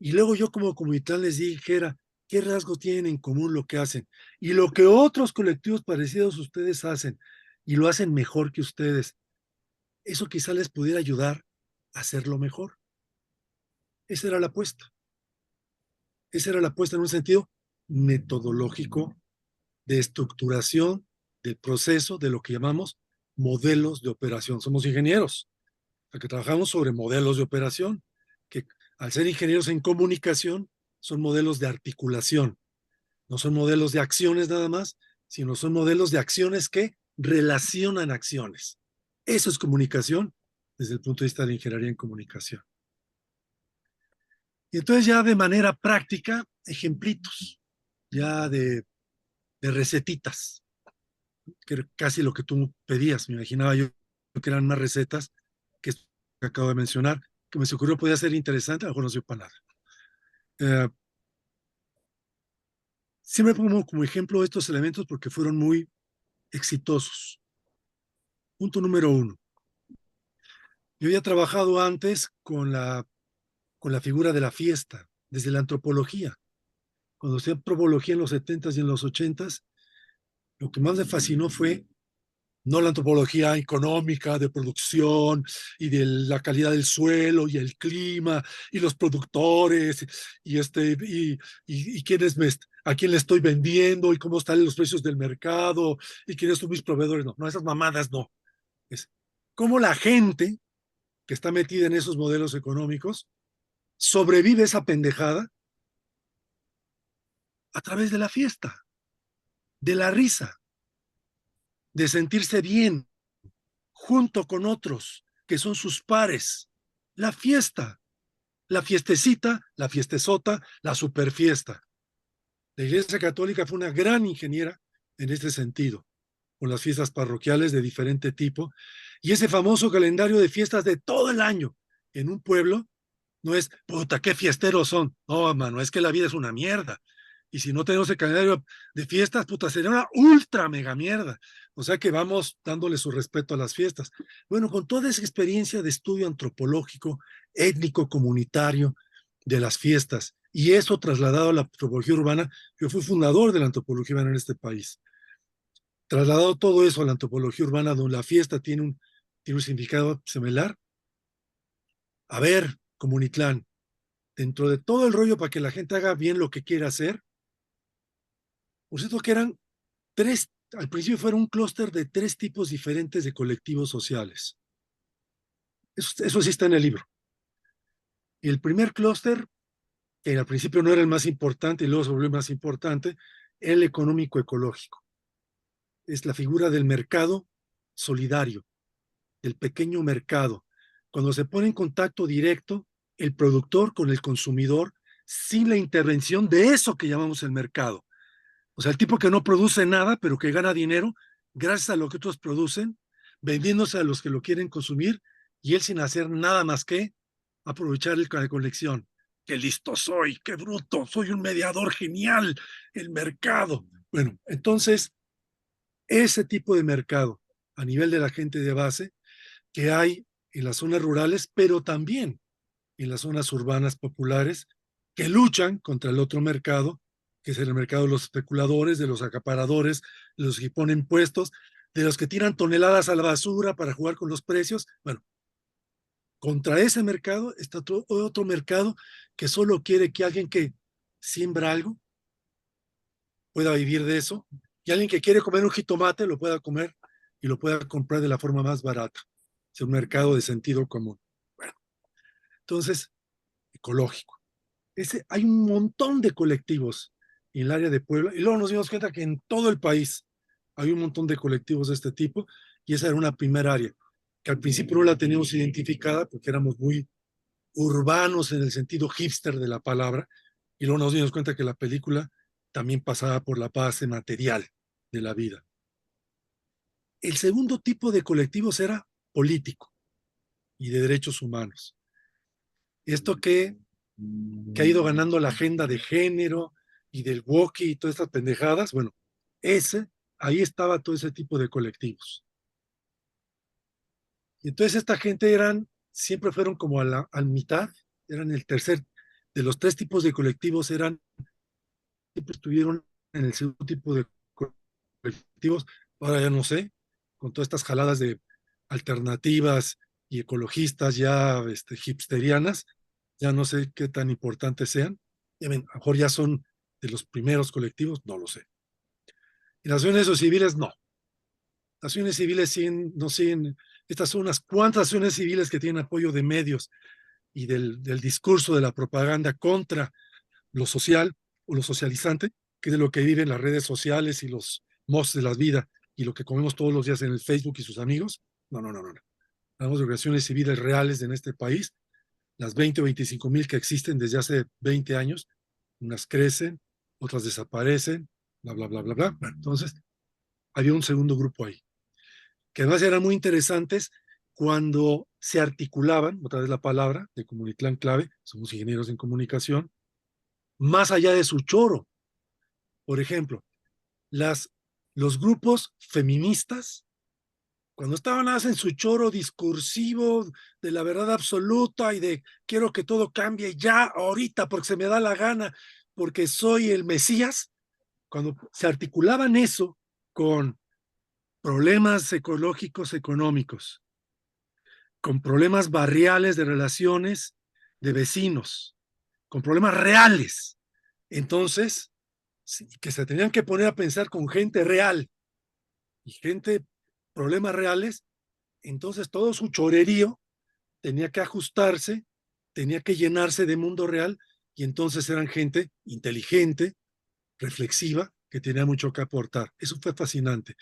Y luego yo como comunitario les dijera qué rasgos tienen en común lo que hacen y lo que otros colectivos parecidos a ustedes hacen y lo hacen mejor que ustedes. Eso quizá les pudiera ayudar a hacerlo mejor. Esa era la apuesta. Esa era la apuesta en un sentido metodológico de estructuración del proceso de lo que llamamos modelos de operación. Somos ingenieros, o sea, que trabajamos sobre modelos de operación, que al ser ingenieros en comunicación son modelos de articulación, no son modelos de acciones nada más, sino son modelos de acciones que relacionan acciones. Eso es comunicación desde el punto de vista de ingeniería en comunicación. Y entonces ya de manera práctica, ejemplitos, ya de recetitas, que era casi lo que tú pedías. Me imaginaba yo que eran más recetas que esto que acabo de mencionar, que me se ocurrió podía ser interesante, a lo mejor no sirve para nada. Siempre pongo como ejemplo estos elementos porque fueron muy exitosos. Punto número 1. Yo había trabajado antes con la figura de la fiesta, desde la antropología. Cuando hacía antropología en los 70s y en los 80s, lo que más me fascinó fue no la antropología económica de producción y de la calidad del suelo y el clima y los productores y a quién le estoy vendiendo y cómo están los precios del mercado y quiénes son mis proveedores. No, esas mamadas no. Es cómo la gente que está metida en esos modelos económicos sobrevive esa pendejada a través de la fiesta, de la risa, de sentirse bien junto con otros que son sus pares. La fiesta, la fiestecita, la fiestezota, la superfiesta. La Iglesia Católica fue una gran ingeniera en este sentido, con las fiestas parroquiales de diferente tipo, y ese famoso calendario de fiestas de todo el año en un pueblo no es, puta, qué fiesteros son. No, mano, es que la vida es una mierda. Y si no tenemos el calendario de fiestas, puta, sería una ultra mega mierda. O sea que vamos dándole su respeto a las fiestas. Bueno, con toda esa experiencia de estudio antropológico, étnico, comunitario de las fiestas, y eso trasladado a la antropología urbana, yo fui fundador de la antropología urbana en este país. Trasladado todo eso a la antropología urbana, donde la fiesta tiene un significado similar. A ver, Comunitlán, dentro de todo el rollo para que la gente haga bien lo que quiere hacer, por cierto que eran al principio fueron un clúster de 3 tipos diferentes de colectivos sociales. Eso sí está en el libro. El primer clúster, que al principio no era el más importante y luego se volvió más importante, el económico-ecológico. Es la figura del mercado solidario, del pequeño mercado. Cuando se pone en contacto directo el productor con el consumidor sin la intervención de eso que llamamos el mercado. O sea, el tipo que no produce nada, pero que gana dinero gracias a lo que otros producen, vendiéndose a los que lo quieren consumir y él sin hacer nada más que aprovechar la colección. ¡Qué listo soy! ¡Qué bruto! Soy un mediador genial. El mercado. Bueno, entonces, ese tipo de mercado a nivel de la gente de base que hay en las zonas rurales, pero también en las zonas urbanas populares que luchan contra el otro mercado, que es el mercado de los especuladores, de los acaparadores, de los que ponen puestos, de los que tiran toneladas a la basura para jugar con los precios. Bueno, contra ese mercado está otro mercado que solo quiere que alguien que siembra algo pueda vivir de eso, y alguien que quiere comer un jitomate lo pueda comer y lo pueda comprar de la forma más barata. Es un mercado de sentido común. Bueno, entonces, ecológico. Hay un montón de colectivos en el área de Puebla, y luego nos dimos cuenta que en todo el país hay un montón de colectivos de este tipo, y esa era una primera área, que al principio no la teníamos identificada porque éramos muy urbanos en el sentido hipster de la palabra, y luego nos dimos cuenta que la película también pasaba por la base material de la vida. El segundo tipo de colectivos era político y de derechos humanos. Esto que ha ido ganando la agenda de género y del woke y todas estas pendejadas, bueno, ahí estaba todo ese tipo de colectivos. Y entonces esta gente siempre fueron como a mitad, eran el tercer de los 3 tipos de colectivos siempre estuvieron en el segundo tipo de colectivos, ahora ya no sé, con todas estas jaladas de alternativas y ecologistas ya hipsterianas, ya no sé qué tan importantes sean. A lo mejor ya son de los primeros colectivos, no lo sé. Y las asociaciones civiles, no. Las asociaciones civiles no siguen, estas son unas cuantas asociaciones civiles que tienen apoyo de medios y del discurso de la propaganda contra lo social o lo socializante, que es de lo que viven las redes sociales y los mobs de la vida y lo que comemos todos los días en el Facebook y sus amigos. No. Hablamos de organizaciones civiles reales en este país, las 20 o 25 mil que existen desde hace 20 años, unas crecen, otras desaparecen, bla, bla, bla, bla, bla. Entonces, había un segundo grupo ahí, que además eran muy interesantes cuando se articulaban, otra vez la palabra, de Comunitlán Clave, somos ingenieros en comunicación, más allá de su choro. Por ejemplo, los grupos feministas, cuando estaban en su choro discursivo de la verdad absoluta y de quiero que todo cambie ya, ahorita, porque se me da la gana, porque soy el Mesías, cuando se articulaban eso con problemas ecológicos, económicos, con problemas barriales de relaciones de vecinos, con problemas reales, entonces, sí, que se tenían que poner a pensar con gente real y gente, problemas reales, entonces todo su chorerío tenía que ajustarse, tenía que llenarse de mundo real, y entonces eran gente inteligente, reflexiva, que tenía mucho que aportar. Eso fue fascinante.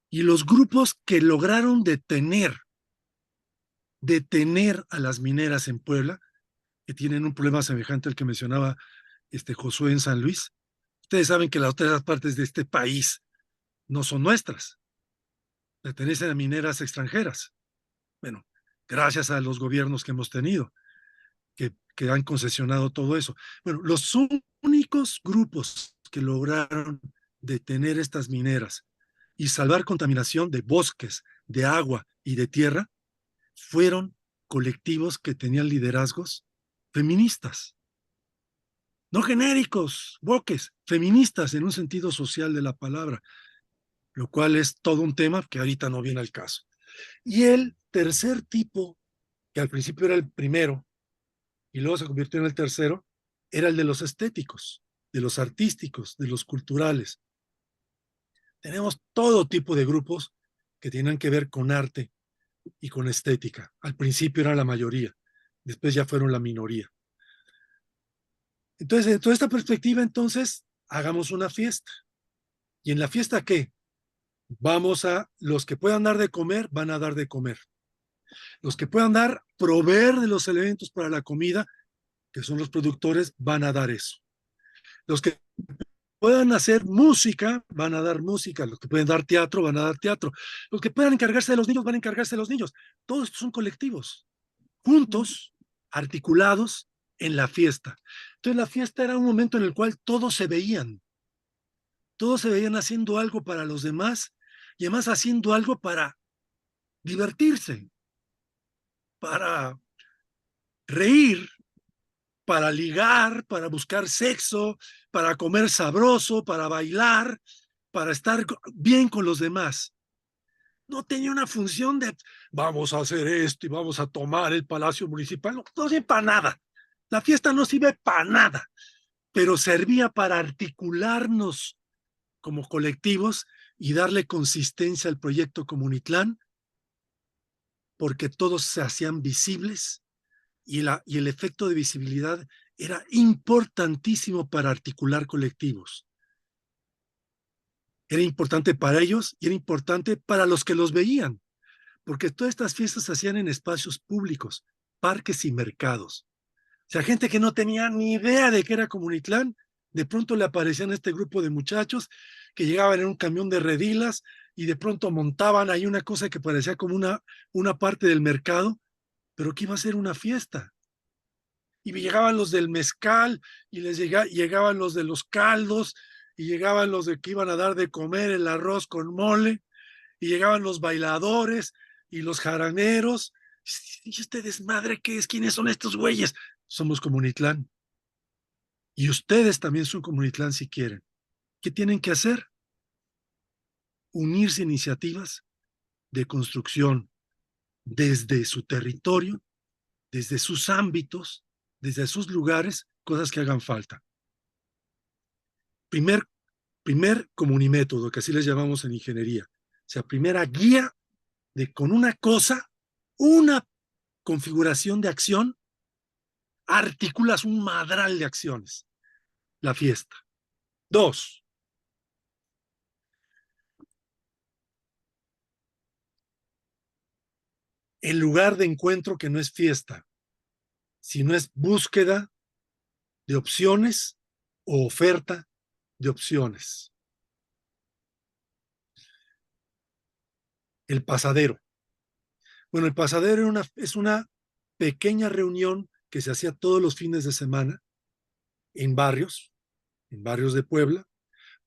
Y los grupos que lograron detener a las mineras en Puebla, que tienen un problema semejante al que mencionaba Josué en San Luis. Ustedes saben que las otras partes de este país no son nuestras, pertenecen a mineras extranjeras. Bueno, gracias a los gobiernos que hemos tenido, que han concesionado todo eso. Bueno, los únicos grupos que lograron detener estas mineras y salvar contaminación de bosques, de agua y de tierra fueron colectivos que tenían liderazgos feministas. No genéricos, woques, feministas en un sentido social de la palabra, lo cual es todo un tema que ahorita no viene al caso. Y el tercer tipo, que al principio era el primero y luego se convirtió en el tercero, era el de los estéticos, de los artísticos, de los culturales. Tenemos todo tipo de grupos que tienen que ver con arte y con estética. Al principio era la mayoría, después ya fueron la minoría. Entonces, de toda esta perspectiva, entonces, hagamos una fiesta. ¿Y en la fiesta qué? Los que puedan dar de comer, van a dar de comer. Los que puedan proveer de los elementos para la comida, que son los productores, van a dar eso. Los que puedan hacer música, van a dar música. Los que pueden dar teatro, van a dar teatro. Los que puedan encargarse de los niños, van a encargarse de los niños. Todos estos son colectivos, juntos, articulados en la fiesta. Entonces la fiesta era un momento en el cual todos se veían haciendo algo para los demás y además haciendo algo para divertirse, para reír, para ligar, para buscar sexo, para comer sabroso, para bailar, para estar bien con los demás. No tenía una función de vamos a hacer esto y vamos a tomar el Palacio Municipal. No sirve para nada. La fiesta no sirve para nada, pero servía para articularnos como colectivos y darle consistencia al proyecto Comunitlán, porque todos se hacían visibles y el efecto de visibilidad era importantísimo para articular colectivos. Era importante para ellos y era importante para los que los veían, porque todas estas fiestas se hacían en espacios públicos, parques y mercados. O sea, gente que no tenía ni idea de qué era Comunitlán, de pronto le aparecían este grupo de muchachos que llegaban en un camión de redilas y de pronto montaban ahí una cosa que parecía como una parte del mercado, pero que iba a ser una fiesta. Y llegaban los del mezcal y llegaban los de los caldos y llegaban los de que iban a dar de comer el arroz con mole y llegaban los bailadores y los jaraneros. ¿Y este desmadre qué es? ¿Quiénes son estos güeyes? Somos Comunitlán. Y ustedes también son Comunitlán si quieren. ¿Qué tienen que hacer? Unirse a iniciativas de construcción desde su territorio, desde sus ámbitos, desde sus lugares, cosas que hagan falta. Primer comunimétodo, que así les llamamos en ingeniería. O sea, primera guía de con una cosa, una configuración de acción, articulas un madral de acciones. La fiesta. 2. El lugar de encuentro que no es fiesta, sino es búsqueda de opciones o oferta de opciones. El pasadero. Bueno, el pasadero es una pequeña reunión que se hacía todos los fines de semana en barrios de Puebla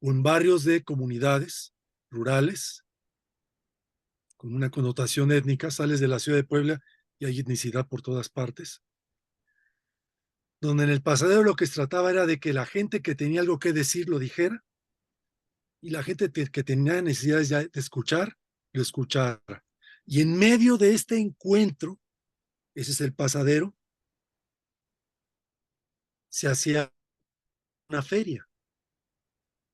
o en barrios de comunidades rurales con una connotación étnica. Sales de la ciudad de Puebla y hay etnicidad por todas partes. Donde en el pasadero lo que se trataba era de que la gente que tenía algo que decir lo dijera y la gente que tenía necesidades ya de escuchar, lo escuchara. Y en medio de este encuentro, ese es el pasadero, se hacía una feria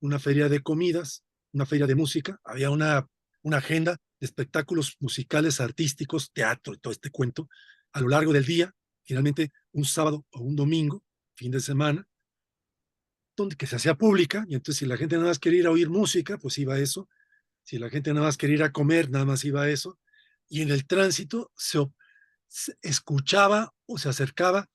de comidas, una feria de música, había una agenda de espectáculos musicales, artísticos, teatro y todo este cuento a lo largo del día, finalmente un sábado o un domingo, fin de semana, donde que se hacía pública, y entonces si la gente nada más quería ir a oír música, pues iba a eso, si la gente nada más quería ir a comer, nada más iba a eso, y en el tránsito se escuchaba o se acercaba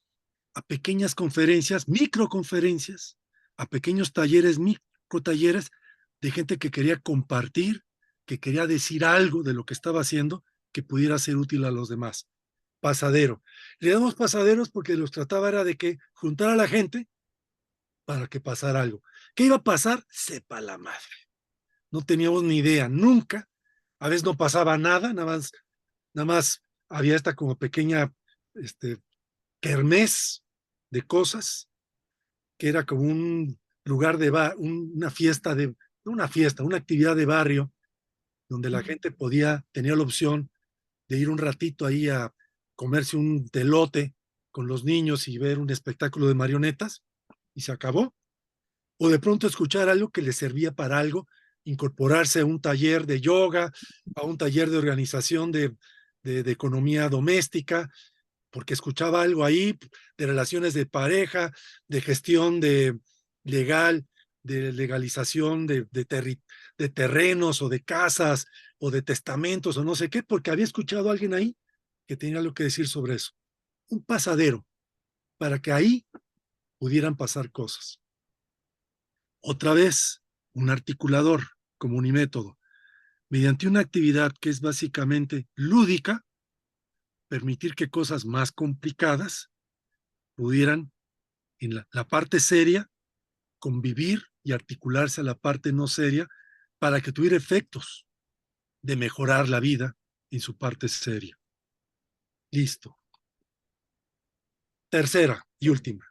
a pequeñas conferencias, microconferencias, a pequeños talleres, microtalleres de gente que quería compartir, que quería decir algo de lo que estaba haciendo que pudiera ser útil a los demás. Pasadero. Le damos pasaderos porque los trataba era de que juntar a la gente para que pasara algo. ¿Qué iba a pasar? Sepa la madre. No teníamos ni idea, nunca. A veces no pasaba nada, nada más había esta como pequeña kermés de cosas, que era como un lugar de una actividad de barrio, donde la gente tenía la opción de ir un ratito ahí a comerse un telote con los niños y ver un espectáculo de marionetas, y se acabó. O de pronto escuchar algo que les servía para algo, incorporarse a un taller de yoga, a un taller de organización de economía doméstica, porque escuchaba algo ahí de relaciones de pareja, de gestión legal, de legalización de terrenos o de casas o de testamentos o no sé qué, porque había escuchado a alguien ahí que tenía algo que decir sobre eso. Un pasadero para que ahí pudieran pasar cosas. Otra vez, un articulador como unimétodo, mediante una actividad que es básicamente lúdica, permitir que cosas más complicadas pudieran, en la parte seria, convivir y articularse a la parte no seria para que tuviera efectos de mejorar la vida en su parte seria. Listo. Tercera y última.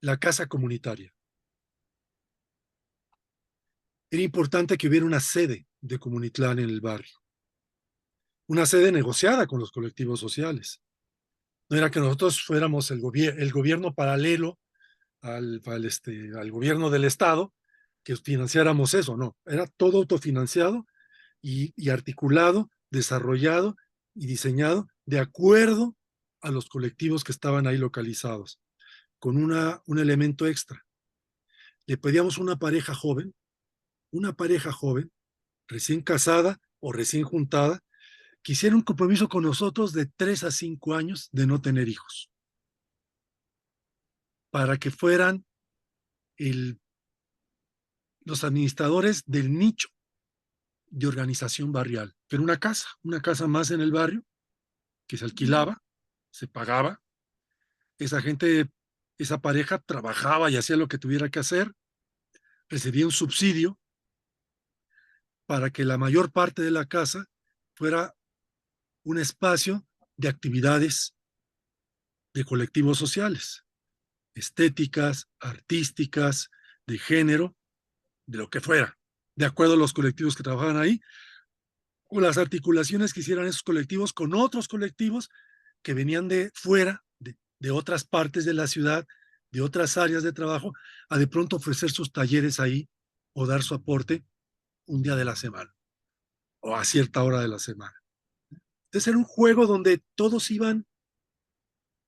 La casa comunitaria. Era importante que hubiera una sede de Comunitlán en el barrio. Una sede negociada con los colectivos sociales. No era que nosotros fuéramos el gobierno paralelo al gobierno del Estado, que financiáramos eso, no. Era todo autofinanciado y articulado, desarrollado y diseñado de acuerdo a los colectivos que estaban ahí localizados, con un elemento extra. Le pedíamos una pareja joven, recién casada o recién juntada, que hiciera un compromiso con nosotros de 3 a 5 años de no tener hijos, para que fueran los administradores del nicho de organización barrial. Pero una casa más en el barrio, que se alquilaba, se pagaba. Esa pareja trabajaba y hacía lo que tuviera que hacer, recibía un subsidio para que la mayor parte de la casa fuera un espacio de actividades de colectivos sociales, estéticas, artísticas, de género, de lo que fuera, de acuerdo a los colectivos que trabajaban ahí, o las articulaciones que hicieran esos colectivos con otros colectivos que venían de fuera, de otras partes de la ciudad, de otras áreas de trabajo, a de pronto ofrecer sus talleres ahí o dar su aporte un día de la semana o a cierta hora de la semana. Entonces era un juego donde todos iban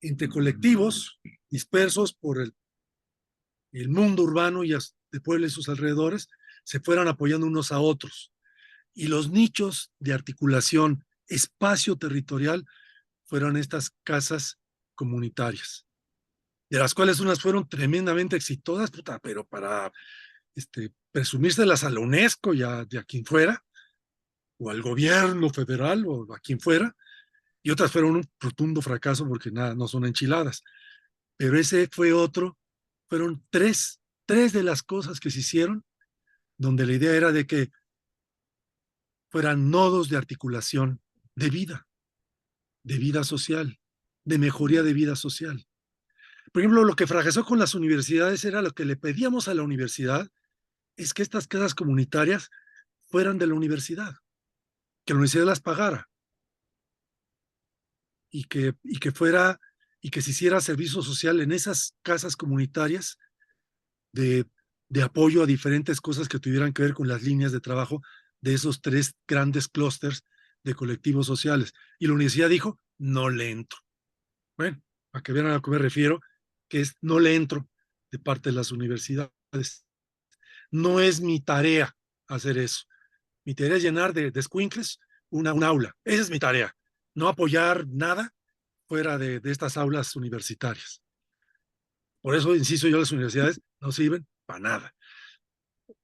entre colectivos dispersos por el mundo urbano y de Puebla y sus alrededores, se fueran apoyando unos a otros. Y los nichos de articulación espacio territorial fueron estas casas comunitarias, de las cuales unas fueron tremendamente exitosas, puta, pero para presumírselas a la UNESCO y a quien fuera, o al gobierno federal, o a quien fuera, y otras fueron un rotundo fracaso porque nada, no son enchiladas. Pero ese fue otro, fueron tres de las cosas que se hicieron, donde la idea era de que fueran nodos de articulación de vida social, de mejoría de vida social. Por ejemplo, lo que fracasó con las universidades era lo que le pedíamos a la universidad, es que estas casas comunitarias fueran de la universidad, que la universidad las pagara y que fuera y que se hiciera servicio social en esas casas comunitarias de, de apoyo a diferentes cosas que tuvieran que ver con las líneas de trabajo de esos tres grandes clústeres de colectivos sociales. Y la universidad dijo, no le entro. Bueno, para que vean a lo que me refiero, que es no le entro de parte de las universidades. No es mi tarea hacer eso. Mi tarea es llenar de escuincles un aula. Esa es mi tarea. No apoyar nada fuera de estas aulas universitarias. Por eso, insisto yo, las universidades no sirven para nada.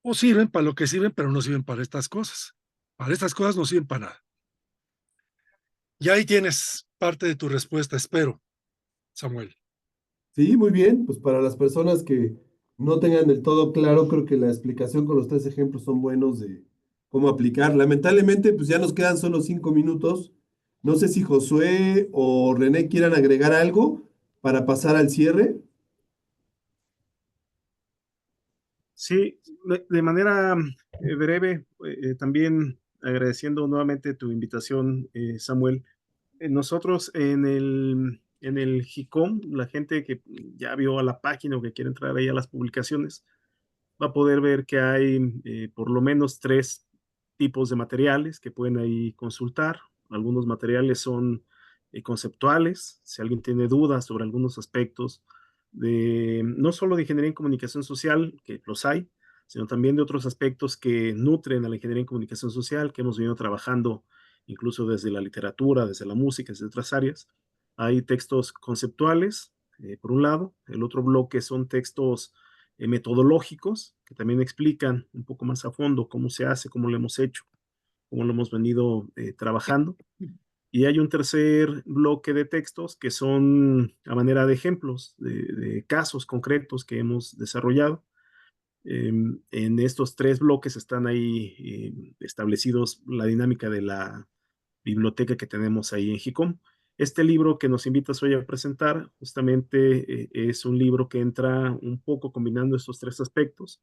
O sirven para lo que sirven, pero no sirven para estas cosas. Para estas cosas no sirven para nada. Y ahí tienes parte de tu respuesta, espero, Samuel. Sí, muy bien. Pues para las personas que no tengan del todo claro, creo que la explicación con los tres ejemplos son buenos de cómo aplicar. Lamentablemente, pues ya nos quedan solo 5 minutos. No sé si Josué o René quieran agregar algo para pasar al cierre. Sí, de manera breve, también agradeciendo nuevamente tu invitación, Samuel. Nosotros en el JICOM, la gente que ya vio a la página o que quiere entrar ahí a las publicaciones, va a poder ver que hay por lo menos 3 tipos de materiales que pueden ahí consultar. Algunos materiales son conceptuales, si alguien tiene dudas sobre algunos aspectos no solo de ingeniería en comunicación social, que los hay, sino también de otros aspectos que nutren a la ingeniería en comunicación social, que hemos venido trabajando incluso desde la literatura, desde la música, desde otras áreas. Hay textos conceptuales, por un lado. El otro bloque son textos metodológicos, que también explican un poco más a fondo cómo se hace, cómo lo hemos hecho, cómo lo hemos venido trabajando. Y hay un tercer bloque de textos que son a manera de ejemplos, de casos concretos que hemos desarrollado. En estos 3 bloques están ahí establecidos la dinámica de la biblioteca que tenemos ahí en JICOM. Este libro que nos invitas hoy a presentar justamente es un libro que entra un poco combinando estos 3 aspectos,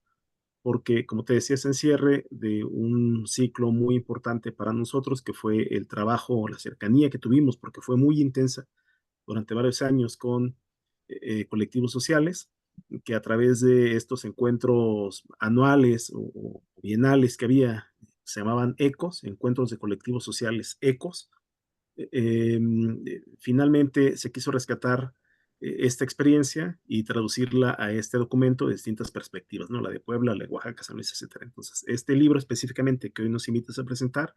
porque como te decía, es en cierre de un ciclo muy importante para nosotros, que fue el trabajo, la cercanía que tuvimos, porque fue muy intensa durante varios años con colectivos sociales, que a través de estos encuentros anuales o bienales que había, se llamaban ECOS, Encuentros de Colectivos Sociales ECOS. Finalmente se quiso rescatar esta experiencia y traducirla a este documento de distintas perspectivas, ¿no? La de Puebla, la de Oaxaca, San Luis, etc. Entonces, este libro específicamente que hoy nos invitas a presentar,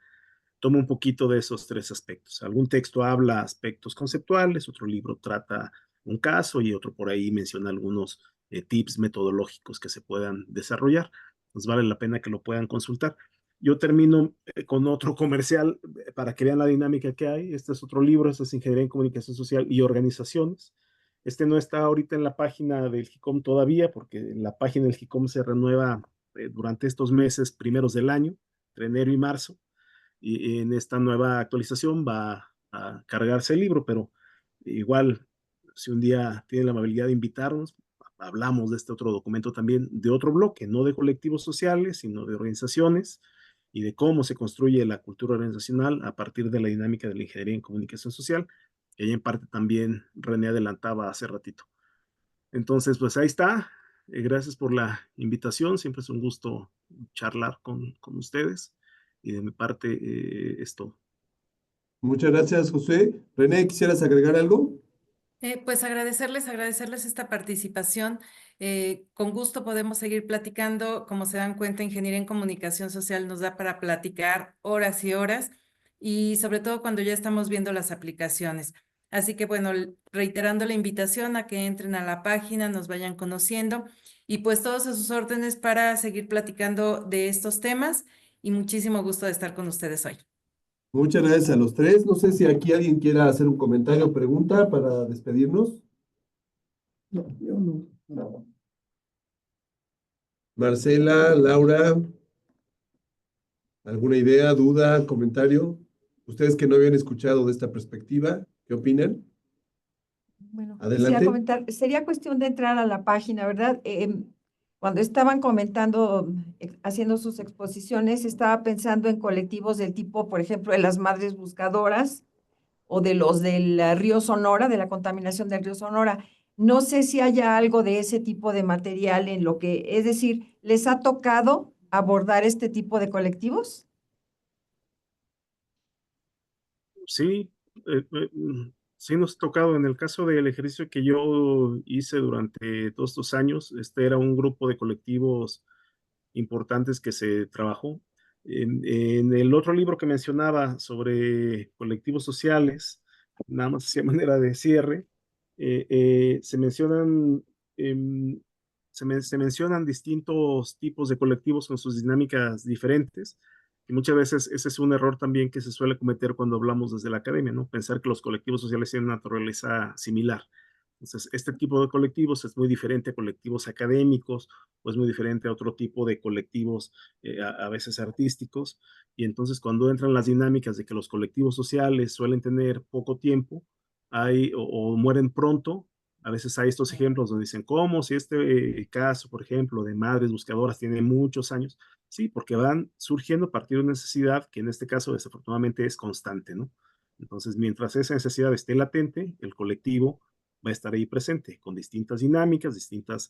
toma un poquito de esos 3 aspectos. Algún texto habla aspectos conceptuales, otro libro trata un caso y otro por ahí menciona algunos tips metodológicos que se puedan desarrollar. Nos vale la pena que lo puedan consultar. Yo termino con otro comercial para que vean la dinámica que hay. Este es otro libro, este es Ingeniería en Comunicación Social y Organizaciones. Este no está ahorita en la página del JICOM todavía, porque la página del JICOM se renueva durante estos meses primeros del año, entre enero y marzo, y en esta nueva actualización va a cargarse el libro, pero igual si un día tienen la amabilidad de invitarnos, hablamos de este otro documento también, de otro bloque, no de colectivos sociales, sino de organizaciones y de cómo se construye la cultura organizacional a partir de la dinámica de la ingeniería en comunicación social, que ahí en parte también René adelantaba hace ratito. Entonces, pues ahí está. Gracias por la invitación. Siempre es un gusto charlar con ustedes. Y de mi parte, es todo. Muchas gracias, José. René, ¿quisieras agregar algo? Pues agradecerles esta participación. Con gusto podemos seguir platicando. Como se dan cuenta, Ingeniería en Comunicación Social nos da para platicar horas y horas y sobre todo cuando ya estamos viendo las aplicaciones. Así que bueno, reiterando la invitación a que entren a la página, nos vayan conociendo y pues todos a sus órdenes para seguir platicando de estos temas y muchísimo gusto de estar con ustedes hoy. Muchas gracias a los tres. No sé si aquí alguien quiera hacer un comentario o pregunta para despedirnos. No, yo no. No. Marcela, Laura, ¿alguna idea, duda, comentario? Ustedes que no habían escuchado de esta perspectiva, ¿qué opinan? Bueno, Adelante. quisiera comentar, sería cuestión de entrar a la página, ¿verdad? Cuando estaban comentando, haciendo sus exposiciones, estaba pensando en colectivos del tipo, por ejemplo, de las Madres Buscadoras o de los del río Sonora, de la contaminación del río Sonora. No sé si haya algo de ese tipo de material en lo que, es decir, ¿les ha tocado abordar este tipo de colectivos? Sí, sí nos ha tocado. En el caso del ejercicio que yo hice durante todos estos años, este era un grupo de colectivos importantes que se trabajó. En el otro libro que mencionaba sobre colectivos sociales, nada más hacía manera de cierre, se mencionan, se mencionan distintos tipos de colectivos con sus dinámicas diferentes. Y muchas veces ese es un error también que se suele cometer cuando hablamos desde la academia, ¿no? Pensar que los colectivos sociales tienen una naturaleza similar. Entonces, este tipo de colectivos es muy diferente a colectivos académicos o es muy diferente a otro tipo de colectivos, a veces artísticos. Y entonces, cuando entran las dinámicas de que los colectivos sociales suelen tener poco tiempo o mueren pronto, a veces hay estos ejemplos donde dicen, ¿cómo? Si este caso, por ejemplo, de madres buscadoras tiene muchos años. Sí, porque van surgiendo a partir de una necesidad que en este caso desafortunadamente es constante, ¿no? Entonces, mientras esa necesidad esté latente, el colectivo va a estar ahí presente con distintas dinámicas, distintas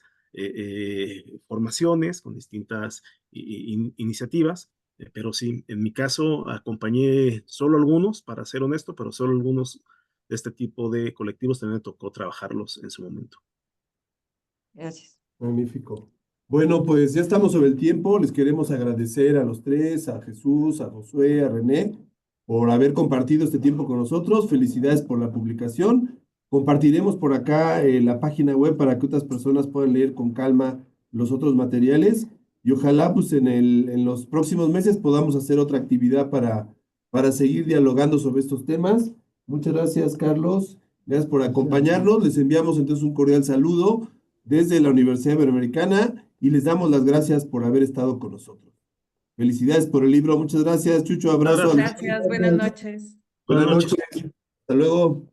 formaciones, con distintas iniciativas, pero sí, en mi caso acompañé solo algunos, para ser honesto, pero solo algunos de este tipo de colectivos también me tocó trabajarlos en su momento. Gracias. Magnífico. Bueno, pues ya estamos sobre el tiempo. Les queremos agradecer a los tres, a Jesús, a Josué, a René, por haber compartido este tiempo con nosotros. Felicidades por la publicación. Compartiremos por acá la página web para que otras personas puedan leer con calma los otros materiales y ojalá pues en los próximos meses podamos hacer otra actividad para seguir dialogando sobre estos temas. Muchas gracias, Carlos. Gracias por acompañarnos. Les enviamos entonces un cordial saludo desde la Universidad Iberoamericana y les damos las gracias por haber estado con nosotros. Felicidades por el libro. Muchas gracias, Chucho. Abrazo. Gracias, buenas noches. Buenas noches. Hasta luego.